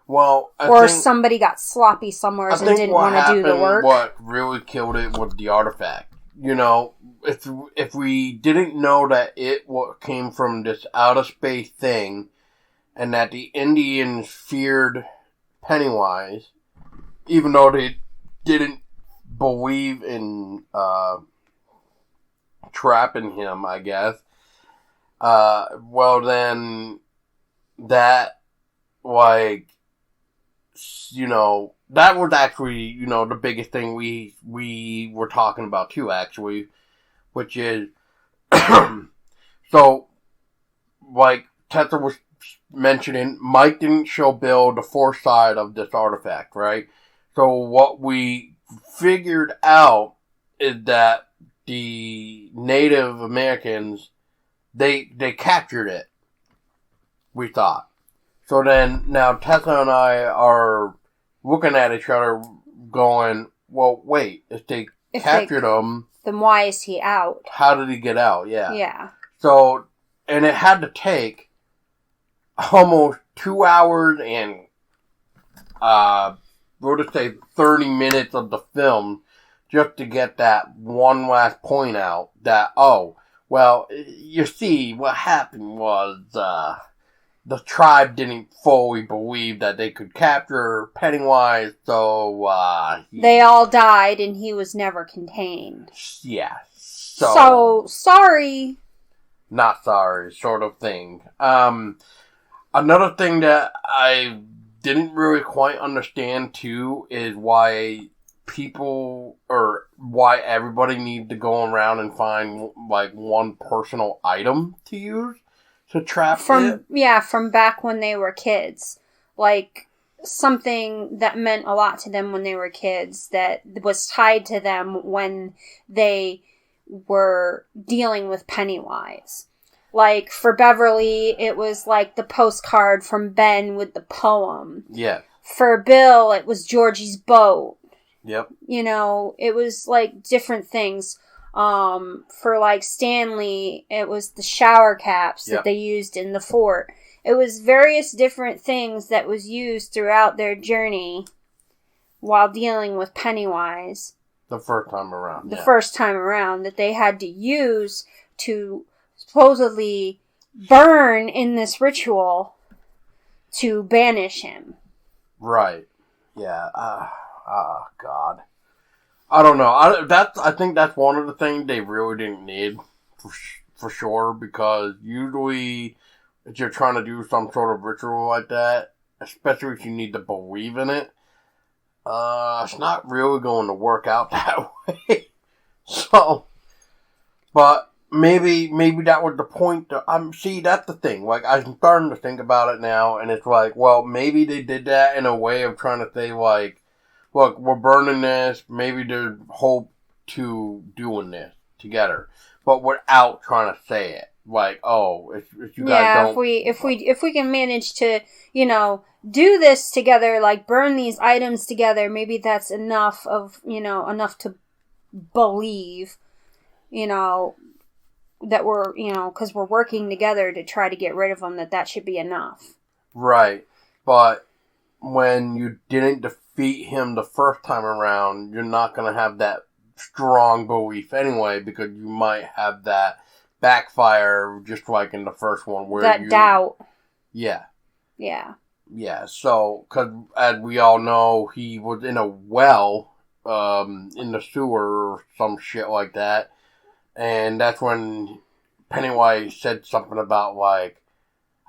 Well, somebody got sloppy somewhere and didn't want to do the work. What really killed it was the artifact. If we didn't know that it came from this outer space thing, and that the Indians feared Pennywise, even though they didn't believe in trapping him, I guess. Well, then that, that was actually, the biggest thing we were talking about too, actually, which is, so, Tessa was mentioning, Mike didn't show Bill the foresight of this artifact, right? So what we figured out is that the Native Americans, they captured it, we thought. So then, now Tessa and I are looking at each other going, well, wait, if they captured him, then why is he out? How did he get out? Yeah. Yeah. So, and it had to take almost 2 hours and, we'll just say 30 minutes of the film just to get that one last point out that, you see, what happened was, the tribe didn't fully believe that they could capture Pennywise, so, they all died and he was never contained. Yeah. So sorry. Not sorry, sort of thing. Another thing that I didn't really quite understand, too, is why why everybody needs to go around and find, one personal item to use to trap it. Yeah, from back when they were kids. Something that meant a lot to them when they were kids, that was tied to them when they were dealing with Pennywise. For Beverly, it was the postcard from Ben with the poem. Yeah. For Bill, it was Georgie's boat. Yep. It was different things. For Stanley, it was the shower caps that they used in the fort. It was various different things that was used throughout their journey while dealing with Pennywise. The first time around. The first time around that they had to use to supposedly burn in this ritual to banish him. Right. Yeah. God. I don't know. I think that's one of the things they really didn't need for sure, because usually if you're trying to do some sort of ritual like that, especially if you need to believe in it, it's not really going to work out that way. So, but maybe that was the point. See, that's the thing. I'm starting to think about it now, and it's maybe they did that in a way of trying to say, look, we're burning this. Maybe there's hope to doing this together, but without trying to say it. If you guys don't. if we can manage to, do this together, burn these items together, maybe that's enough to believe, that we're, because we're working together to try to get rid of them, that should be enough. Right. But when you didn't defeat him the first time around, you're not going to have that strong belief anyway, because you might have that backfire just like in the first one. Where that doubt. Yeah. Yeah. Yeah, so, because as we all know, he was in a well, in the sewer or some shit like that. And that's when Pennywise said something about, like,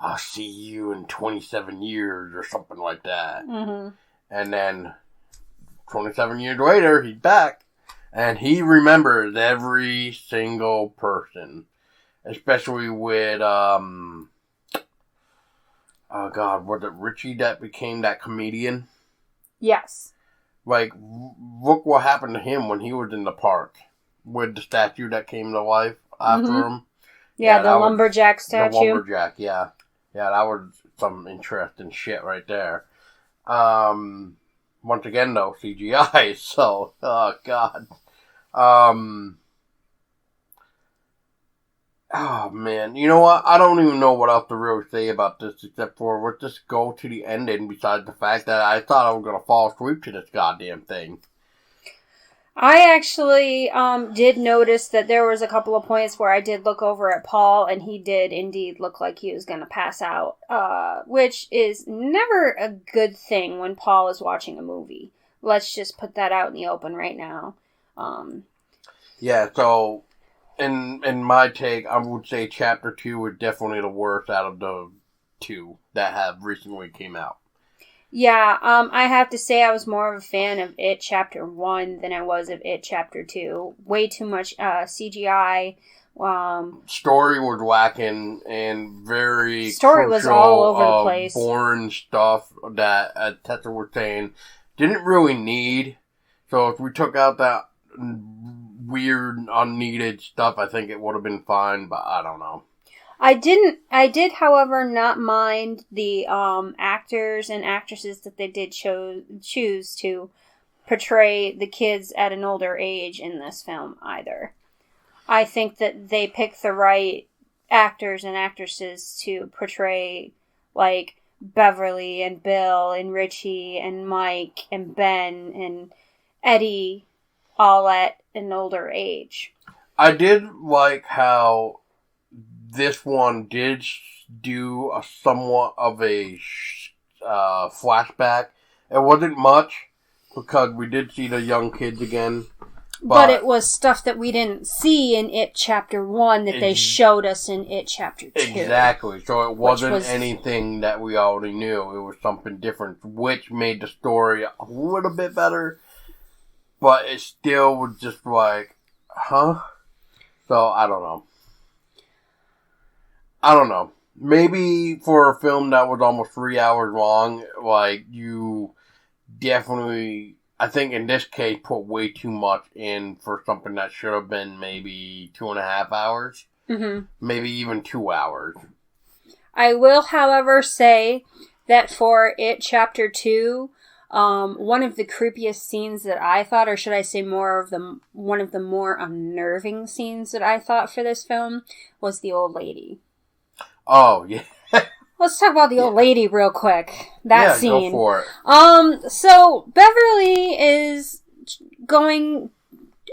I'll see you in 27 years or something like that. Mm-hmm. And then 27 years later, he's back. And he remembers every single person. Especially with, oh God, was it Richie that became that comedian? Yes. Like, look what happened to him when he was in the park. With the statue that came to life after him. Yeah, the lumberjack statue. The lumberjack, yeah. Yeah, that was some interesting shit right there. Once again, though, CGI, so, oh, God. Oh, man. You know what? I don't even know what else to really say about this, except for let's just go to the ending, besides the fact that I thought I was going to fall asleep to this goddamn thing. I actually did notice that there was a couple of points where I did look over at Paul, and he did indeed look like he was going to pass out, which is never a good thing when Paul is watching a movie. Let's just put that out in the open right now. Yeah, so, in my take, I would say Chapter 2 is definitely the worst out of the two that have recently came out. Yeah, I have to say I was more of a fan of It Chapter 1 than I was of It Chapter 2. Way too much CGI. Story was lacking and very story was all over the place. Boring stuff that, as Tessa was saying, didn't really need. So if we took out that weird, unneeded stuff, I think it would have been fine, but I don't know. I did, however, not mind the actors and actresses that they did choose to portray the kids at an older age in this film either. I think that they picked the right actors and actresses to portray, like, Beverly and Bill and Richie and Mike and Ben and Eddie all at an older age. I did like how this one did do a somewhat of a flashback. It wasn't much, because we did see the young kids again. But it was stuff that we didn't see in It Chapter 1 that they showed us in It Chapter 2. Exactly. So it wasn't anything that we already knew. It was something different, which made the story a little bit better. But it still was just like, huh? So, I don't know. Maybe for a film that was almost 3 hours long, like, you definitely, I think in this case, put way too much in for something that should have been maybe 2.5 hours. Mm-hmm. Maybe even 2 hours. I will, however, say that for It Chapter 2, one of the creepiest scenes that I thought, or should I say one of the more unnerving scenes that I thought for this film, was the old lady. Oh, yeah. Let's talk about the old lady real quick. That scene. Go for it. So Beverly is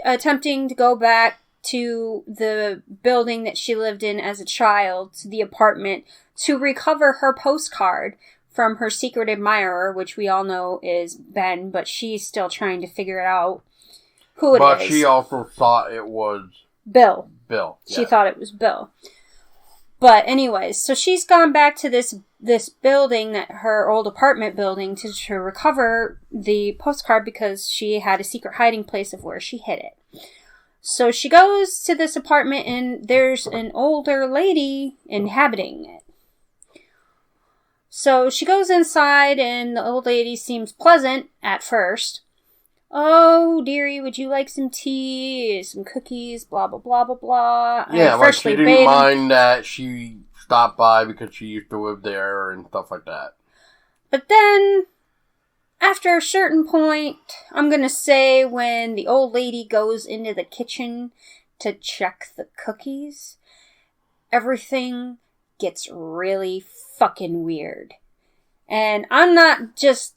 attempting to go back to the building that she lived in as a child, to the apartment, to recover her postcard from her secret admirer, which we all know is Ben, but she's still trying to figure it out who it is. But she also thought it was Bill. Yeah. She thought it was Bill. But anyways, so she's gone back to this building, her old apartment building, to recover the postcard because she had a secret hiding place of where she hid it. So she goes to this apartment and there's an older lady inhabiting it. So she goes inside and the old lady seems pleasant at first. Oh, dearie, would you like some tea, some cookies, blah, blah, blah, blah, blah. Yeah, like she didn't mind that she stopped by because she used to live there and stuff like that. But then, after a certain point, I'm going to say when the old lady goes into the kitchen to check the cookies, everything gets really fucking weird. And I'm not just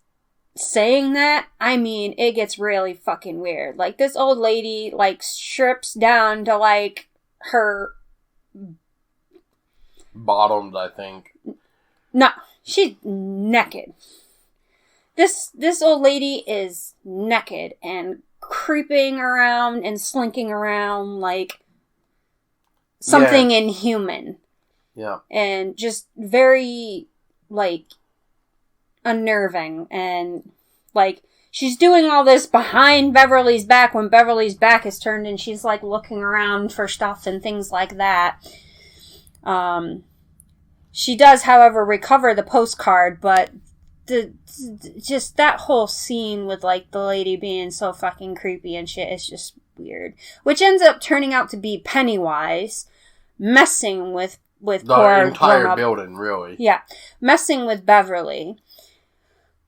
saying that. I mean, it gets really fucking weird. Like, this old lady, like, strips down to, like, her... bottoms, I think. No, she's naked. This old lady is naked and creeping around and slinking around like something inhuman. Yeah. And just very, like, unnerving. And, like, she's doing all this behind Beverly's back when Beverly's back is turned and she's, like, looking around for stuff and things like that. She does, however, recover the postcard, but just that whole scene with, like, the lady being so fucking creepy and shit is just weird. Which ends up turning out to be Pennywise messing with the poor entire building, really. Yeah, messing with Beverly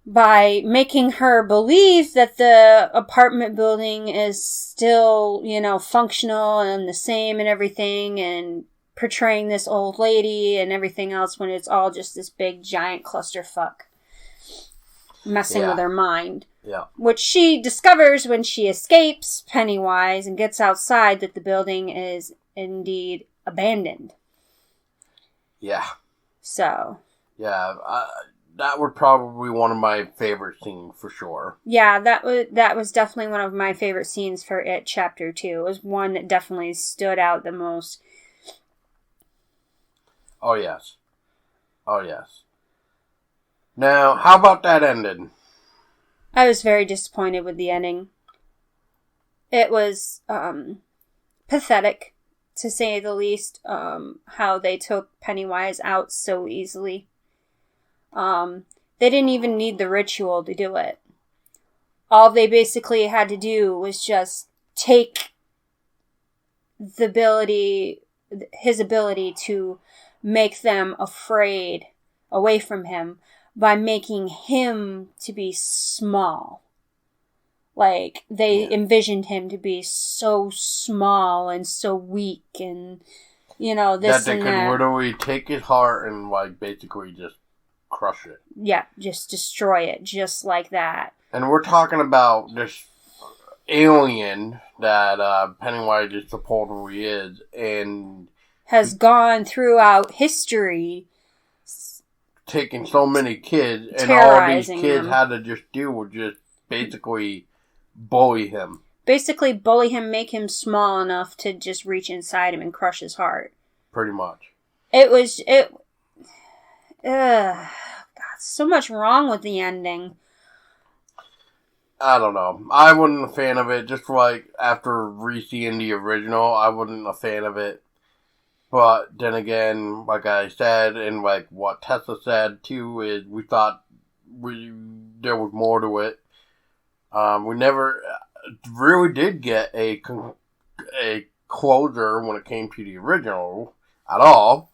by making her believe that the apartment building is still, you know, functional and the same and everything, and portraying this old lady and everything else when it's all just this big giant clusterfuck messing with her mind. Yeah. Which she discovers when she escapes Pennywise and gets outside that the building is indeed abandoned. Yeah. So. Yeah, that was probably one of my favorite scenes for sure. Yeah, that was definitely one of my favorite scenes for It Chapter 2. It was one that definitely stood out the most. Oh, yes. Oh, yes. Now, how about that ending? I was very disappointed with the ending. It was pathetic, to say the least, how they took Pennywise out so easily. They didn't even need the ritual to do it. All they basically had to do was just take his ability to make them afraid away from him by making him to be small. Like, they envisioned him to be so small and so weak and, you know, this that. That they could literally take his heart and, like, basically just crush it. Yeah, just destroy it, just like that. And we're talking about this alien that Pennywise just supposedly is, and has gone throughout history taking so many kids, and all these kids had to just deal with just basically bully him. Basically bully him, make him small enough to just reach inside him and crush his heart. Pretty much. God, so much wrong with the ending. I don't know. I wasn't a fan of it. Just like after re-seeing the original, I wasn't a fan of it. But then again, like I said, and like what Tessa said too, is we thought there was more to it. We never really did get a closure when it came to the original at all.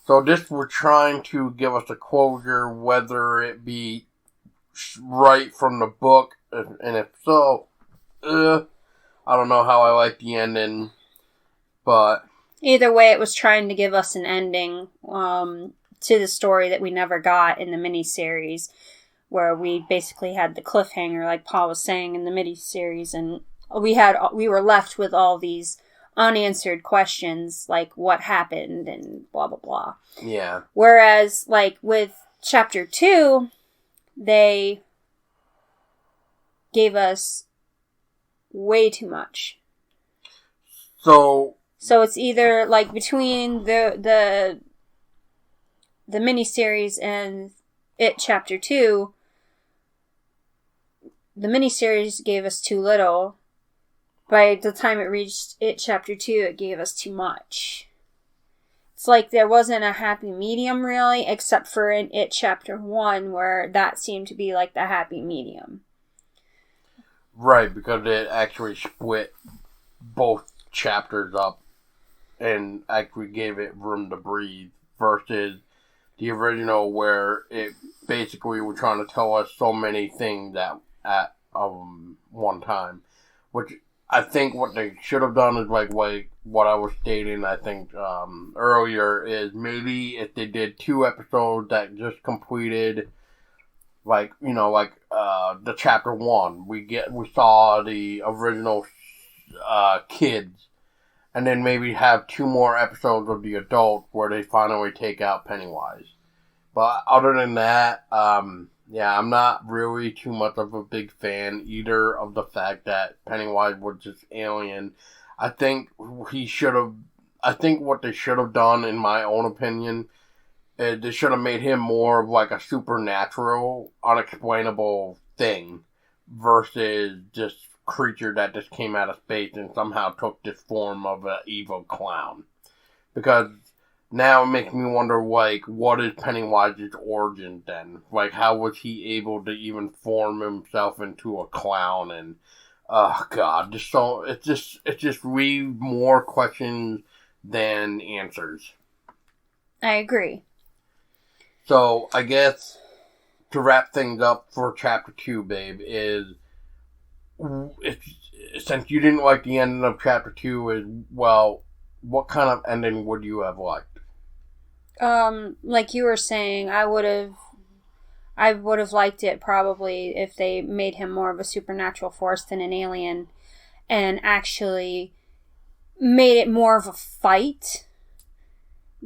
So this was trying to give us a closure, whether it be right from the book, and if so, I don't know how I like the ending, but either way, it was trying to give us an ending to the story that we never got in the miniseries, where we basically had the cliffhanger, like Paul was saying, in the miniseries, and we were left with all these unanswered questions, like what happened and blah blah blah. Yeah. Whereas, like with Chapter 2, they gave us way too much. So it's either like between the miniseries and It Chapter 2, the miniseries gave us too little. By the time it reached It Chapter 2, it gave us too much. It's like there wasn't a happy medium, really, except for in It Chapter 1, where that seemed to be like the happy medium. Right, because it actually split both chapters up and actually gave it room to breathe, versus the original, where it basically was trying to tell us so many things at one time. Which I think what they should have done is like what I was stating, I think, earlier, is maybe if they did 2 episodes that just completed Like, the chapter 1. We saw the original kids, and then maybe have 2 more episodes of the adults where they finally take out Pennywise. But other than that, I'm not really too much of a big fan either of the fact that Pennywise was just alien. I think what they should have done, in my own opinion, is they should have made him more of like a supernatural, unexplainable thing versus just creature that just came out of space and somehow took this form of an evil clown. Because now it makes me wonder, like, what is Pennywise's origin then? Like, how was he able to even form himself into a clown? And, oh god, it's just way more questions than answers. I agree. So, I guess, to wrap things up for chapter 2, babe, since you didn't like the ending of chapter 2, what kind of ending would you have liked? Like you were saying, I would have liked it probably if they made him more of a supernatural force than an alien, and actually made it more of a fight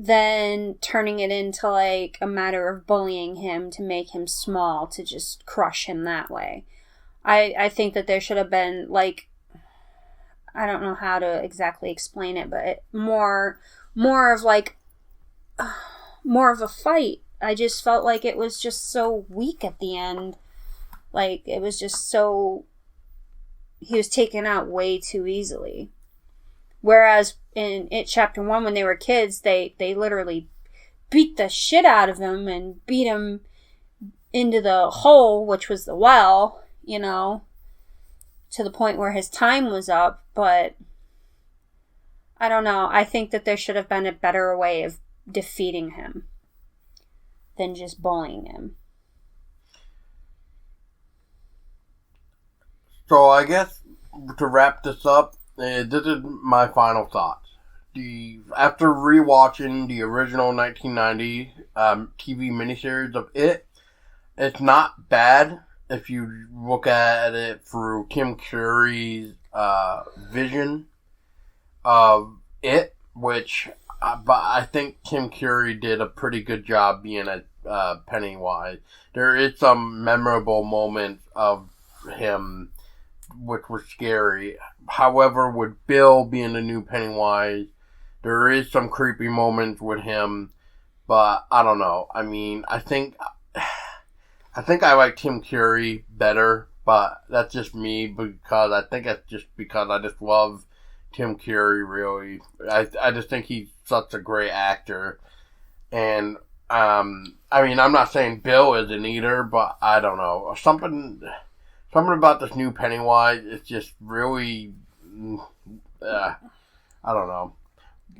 than turning it into like a matter of bullying him to make him small, to just crush him that way. I think that there should have been, like, I don't know how to exactly explain it, but more of a fight. I just felt like it was just so weak at the end. Like, it was just so... He was taken out way too easily. Whereas in chapter 1, when they were kids, they literally beat the shit out of him and beat him into the hole, which was the well, to the point where his time was up. But I don't know. I think that there should have been a better way of defeating him than just bullying him. So I guess to wrap this up, this is my final thoughts. After rewatching the original 1990 TV miniseries of it's not bad if you look at it through Tim Curry's vision of it, but I think Tim Curry did a pretty good job being a Pennywise. There is some memorable moments of him which were scary. However, with Bill being the new Pennywise, there is some creepy moments with him, but I don't know. I mean, I think I like Tim Curry better, but that's just me, because I think it's just because I just love Tim Curry, really. I just think he's such a great actor. And, I mean, I'm not saying Bill isn't either, but I don't know. Something about this new Pennywise is just really, I don't know.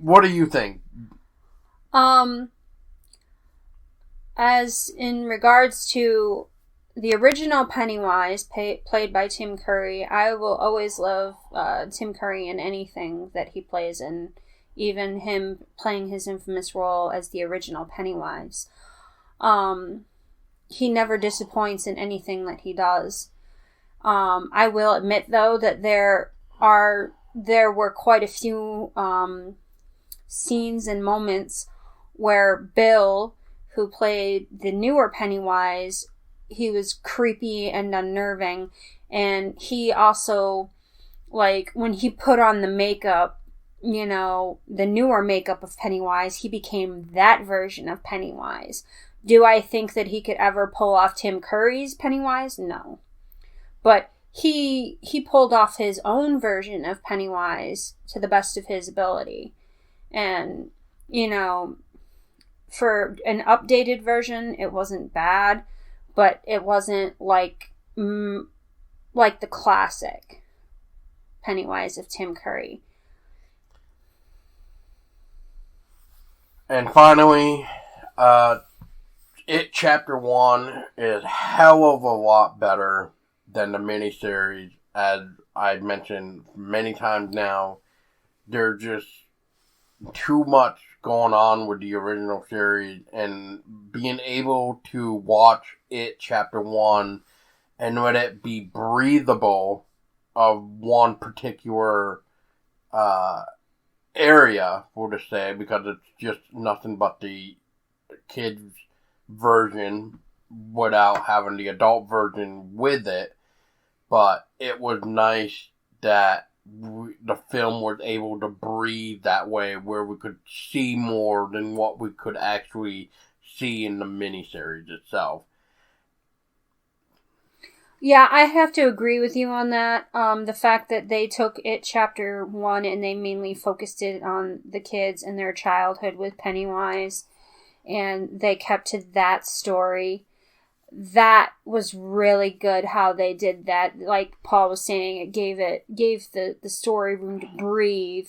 What do you think? As in regards to the original Pennywise, played by Tim Curry, I will always love Tim Curry in anything that he plays in, even him playing his infamous role as the original Pennywise. He never disappoints in anything that he does. I will admit, though, that there were quite a few scenes and moments where Bill, who played the newer Pennywise, he was creepy and unnerving, and he also, like, when he put on the makeup, the newer makeup of Pennywise, he became that version of Pennywise. Do I think that he could ever pull off Tim Curry's Pennywise? No. But he pulled off his own version of Pennywise to the best of his ability. And, for an updated version, it wasn't bad, but it wasn't like the classic Pennywise of Tim Curry. And finally, Chapter 1 is hell of a lot better than the miniseries. As I've mentioned many times now, there's just too much going on with the original series and being able to watch it chapter 1 and let it be breathable of one particular area, for to say, because it's just nothing but the kids version without having the adult version with it. But it was nice that the film was able to breathe that way, where we could see more than what we could actually see in the miniseries itself. Yeah, I have to agree with you on that. The fact that they took it chapter 1 and they mainly focused it on the kids and their childhood with Pennywise, and they kept to that story. That was really good how they did that. Like Paul was saying, it gave the story room to breathe,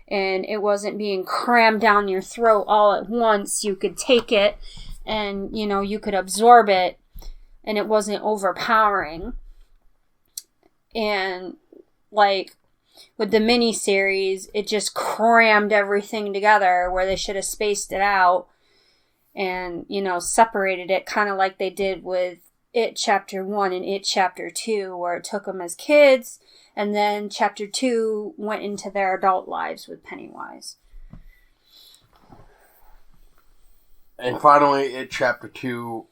and it wasn't being crammed down your throat all at once. You could take it and, you could absorb it, and it wasn't overpowering. And like with the miniseries, it just crammed everything together where they should have spaced it out and, separated it, kind of like they did with It Chapter 1 and It Chapter 2, where it took them as kids, and then Chapter 2 went into their adult lives with Pennywise. And finally, It Chapter 2,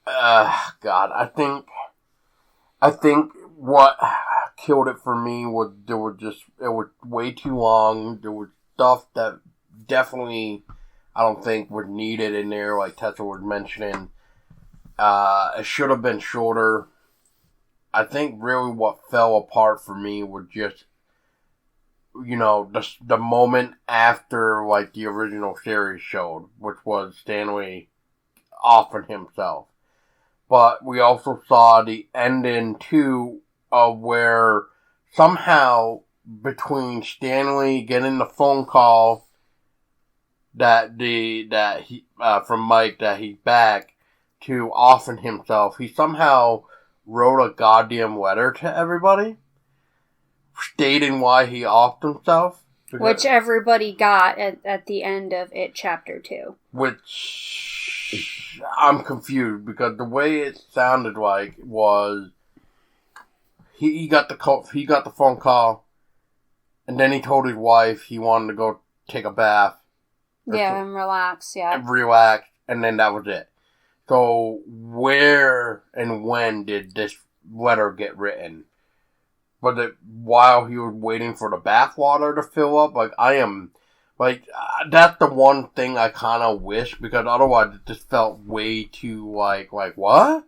God, I think what killed it for me was it was way too long. There was stuff that definitely I don't think was needed in there, like Tessa was mentioning. It should have been shorter. I think really what fell apart for me was just, the moment after, like, the original series showed, which was Stanley offing himself. But we also saw the ending, too, of where somehow between Stanley getting the phone call that he from Mike that he's back to offing himself, he somehow wrote a goddamn letter to everybody stating why he offed himself. Which everybody got at the end of It Chapter 2. Which I'm confused, because the way it sounded like was he got the phone call, and then he told his wife he wanted to go take a bath. Yeah, and relax, yeah. And relax, and then that was it. So, where and when did this letter get written? Was it while he was waiting for the bathwater to fill up? That's the one thing I kind of wish, because otherwise it just felt way too, like what?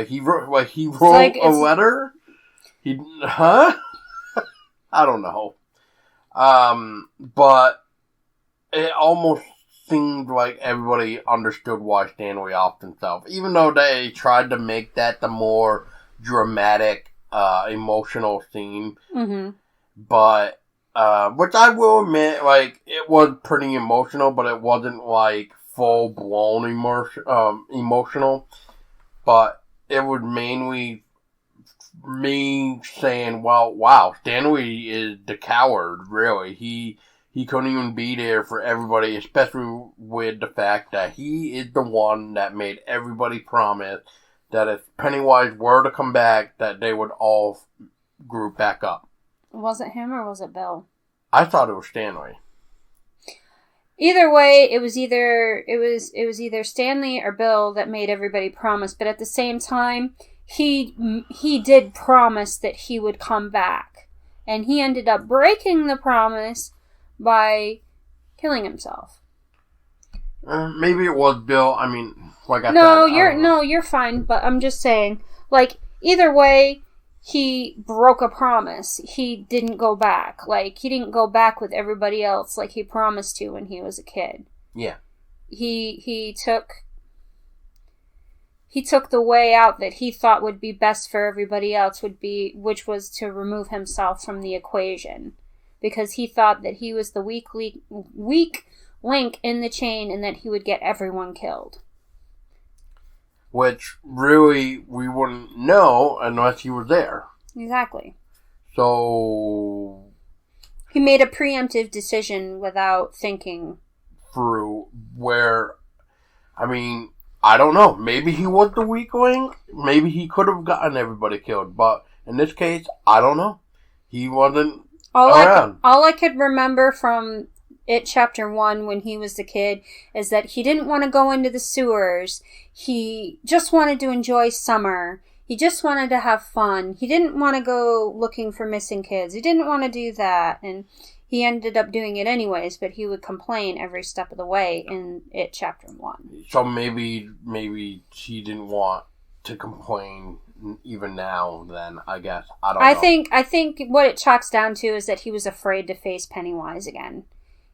He wrote a letter? I don't know. But it almost seemed like everybody understood why Stanley offed himself. Even though they tried to make that the more dramatic, emotional scene. Mm-hmm. But, which I will admit, it was pretty emotional, but it wasn't, full-blown emotional. But it was mainly me saying, well, wow, Stanley is the coward, really. He couldn't even be there for everybody, especially with the fact that he is the one that made everybody promise that if Pennywise were to come back, that they would all group back up. Was it him or was it Bill? I thought it was Stanley. Either way, it was either Stanley or Bill that made everybody promise, but at the same time, he did promise that he would come back, and he ended up breaking the promise by killing himself. Maybe it was Bill. I mean, you're fine. But I'm just saying, either way, he broke a promise. He didn't go back. He didn't go back with everybody else like he promised to when he was a kid. Yeah. He took the way out that he thought would be best for everybody else, which was to remove himself from the equation. Because he thought that he was the weak link in the chain and that he would get everyone killed. Which, really, we wouldn't know unless he was there. Exactly. So... he made a preemptive decision without thinking. through where, I mean, I don't know. Maybe he was the weak link. Maybe he could have gotten everybody killed. But in this case, I don't know. He wasn't around. All I could remember from It Chapter 1 when he was the kid is that he didn't want to go into the sewers. He just wanted to enjoy summer. He just wanted to have fun. He didn't want to go looking for missing kids. He didn't want to do that. And he ended up doing it anyways, but he would complain every step of the way in It Chapter 1. So maybe he didn't want to complain even now then, I guess. I don't know. I think what it chalks down to is that he was afraid to face Pennywise again.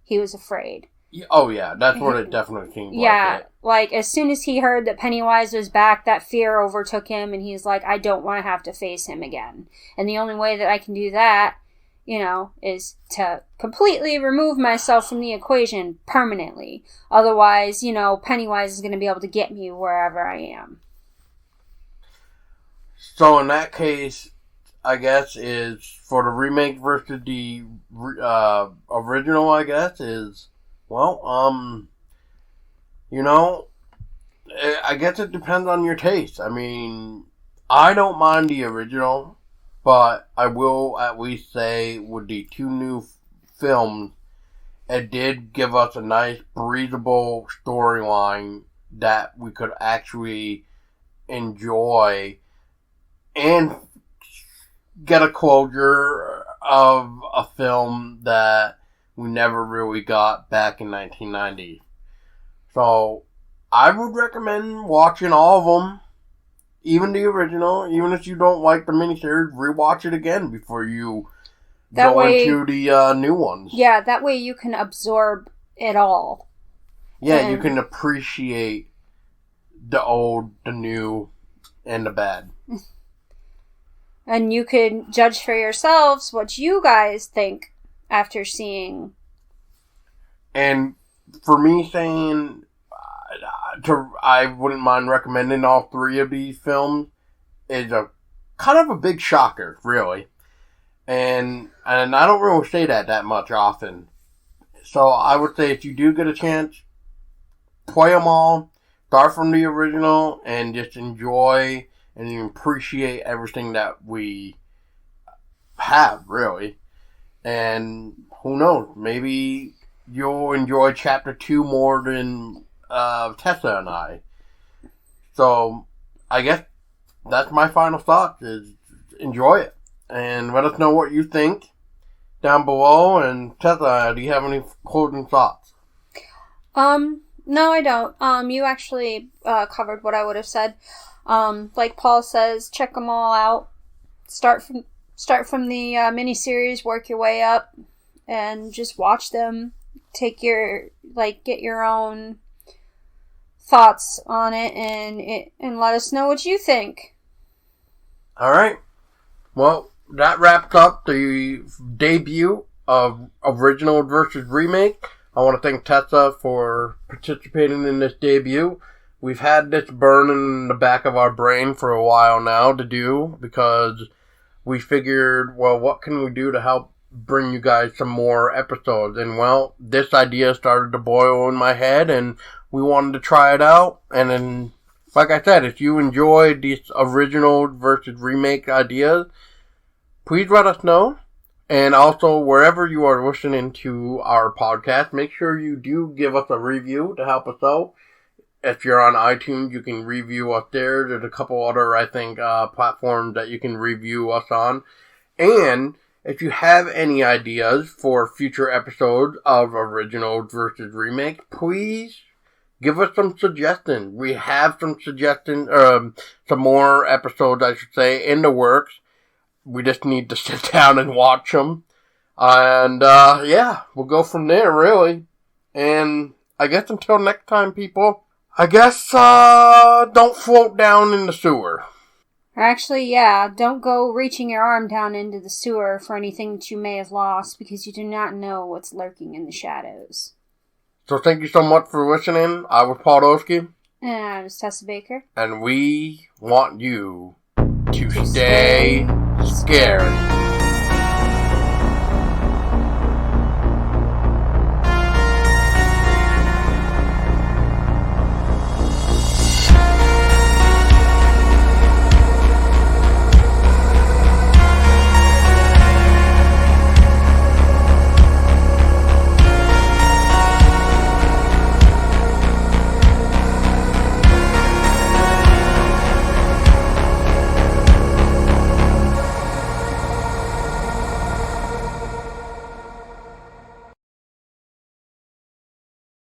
He was afraid. Oh, yeah. That's what it definitely seemed like. Yeah. Like, as soon as he heard that Pennywise was back, that fear overtook him, and he's like, I don't want to have to face him again. And the only way that I can do that, is to completely remove myself from the equation permanently. Otherwise, Pennywise is going to be able to get me wherever I am. So, in that case, I guess, is for the remake versus the original, I guess, is... Well, I guess it depends on your taste. I mean, I don't mind the original, but I will at least say with the two new films, it did give us a nice, breathable storyline that we could actually enjoy and get a closure of a film that we never really got back in 1990. So, I would recommend watching all of them, even the original, even if you don't like the miniseries, rewatch it again before you go into the new ones. Yeah, that way you can absorb it all. Yeah, you can appreciate the old, the new, and the bad. And you can judge for yourselves what you guys think after seeing. And for me saying, I wouldn't mind recommending all three of these films, is a kind of a big shocker, really. And I don't really say that much often. So I would say if you do get a chance, play them all, start from the original, and just enjoy and appreciate everything that we have, really. And who knows, maybe you'll enjoy Chapter 2 more than Tessa and I. So, I guess that's my final thought, is enjoy it. And let us know what you think down below. And Tessa, do you have any closing thoughts? No, I don't. You actually covered what I would have said. Like Paul says, check them all out. Start from the miniseries, work your way up, and just watch them. Get your own thoughts on it, and let us know what you think. All right. Well, that wraps up the debut of original versus remake. I want to thank Tessa for participating in this debut. We've had this burning in the back of our brain for a while now to do, because we figured, well, what can we do to help bring you guys some more episodes? And, well, this idea started to boil in my head, and we wanted to try it out. And then, like I said, if you enjoyed these original versus remake ideas, please let us know. And also, wherever you are listening to our podcast, make sure you do give us a review to help us out. If you're on iTunes, you can review us there. There's a couple other, I think, platforms that you can review us on. And if you have any ideas for future episodes of original versus remake, please give us some suggestions. We have some suggestions, some more episodes, I should say, in the works. We just need to sit down and watch them. And, yeah, we'll go from there, really. And I guess until next time, people, I guess, don't float down in the sewer. Actually, yeah, don't go reaching your arm down into the sewer for anything that you may have lost, because you do not know what's lurking in the shadows. So thank you so much for listening. I was Paul Dosky. And I was Tessa Baker. And we want you to stay scary.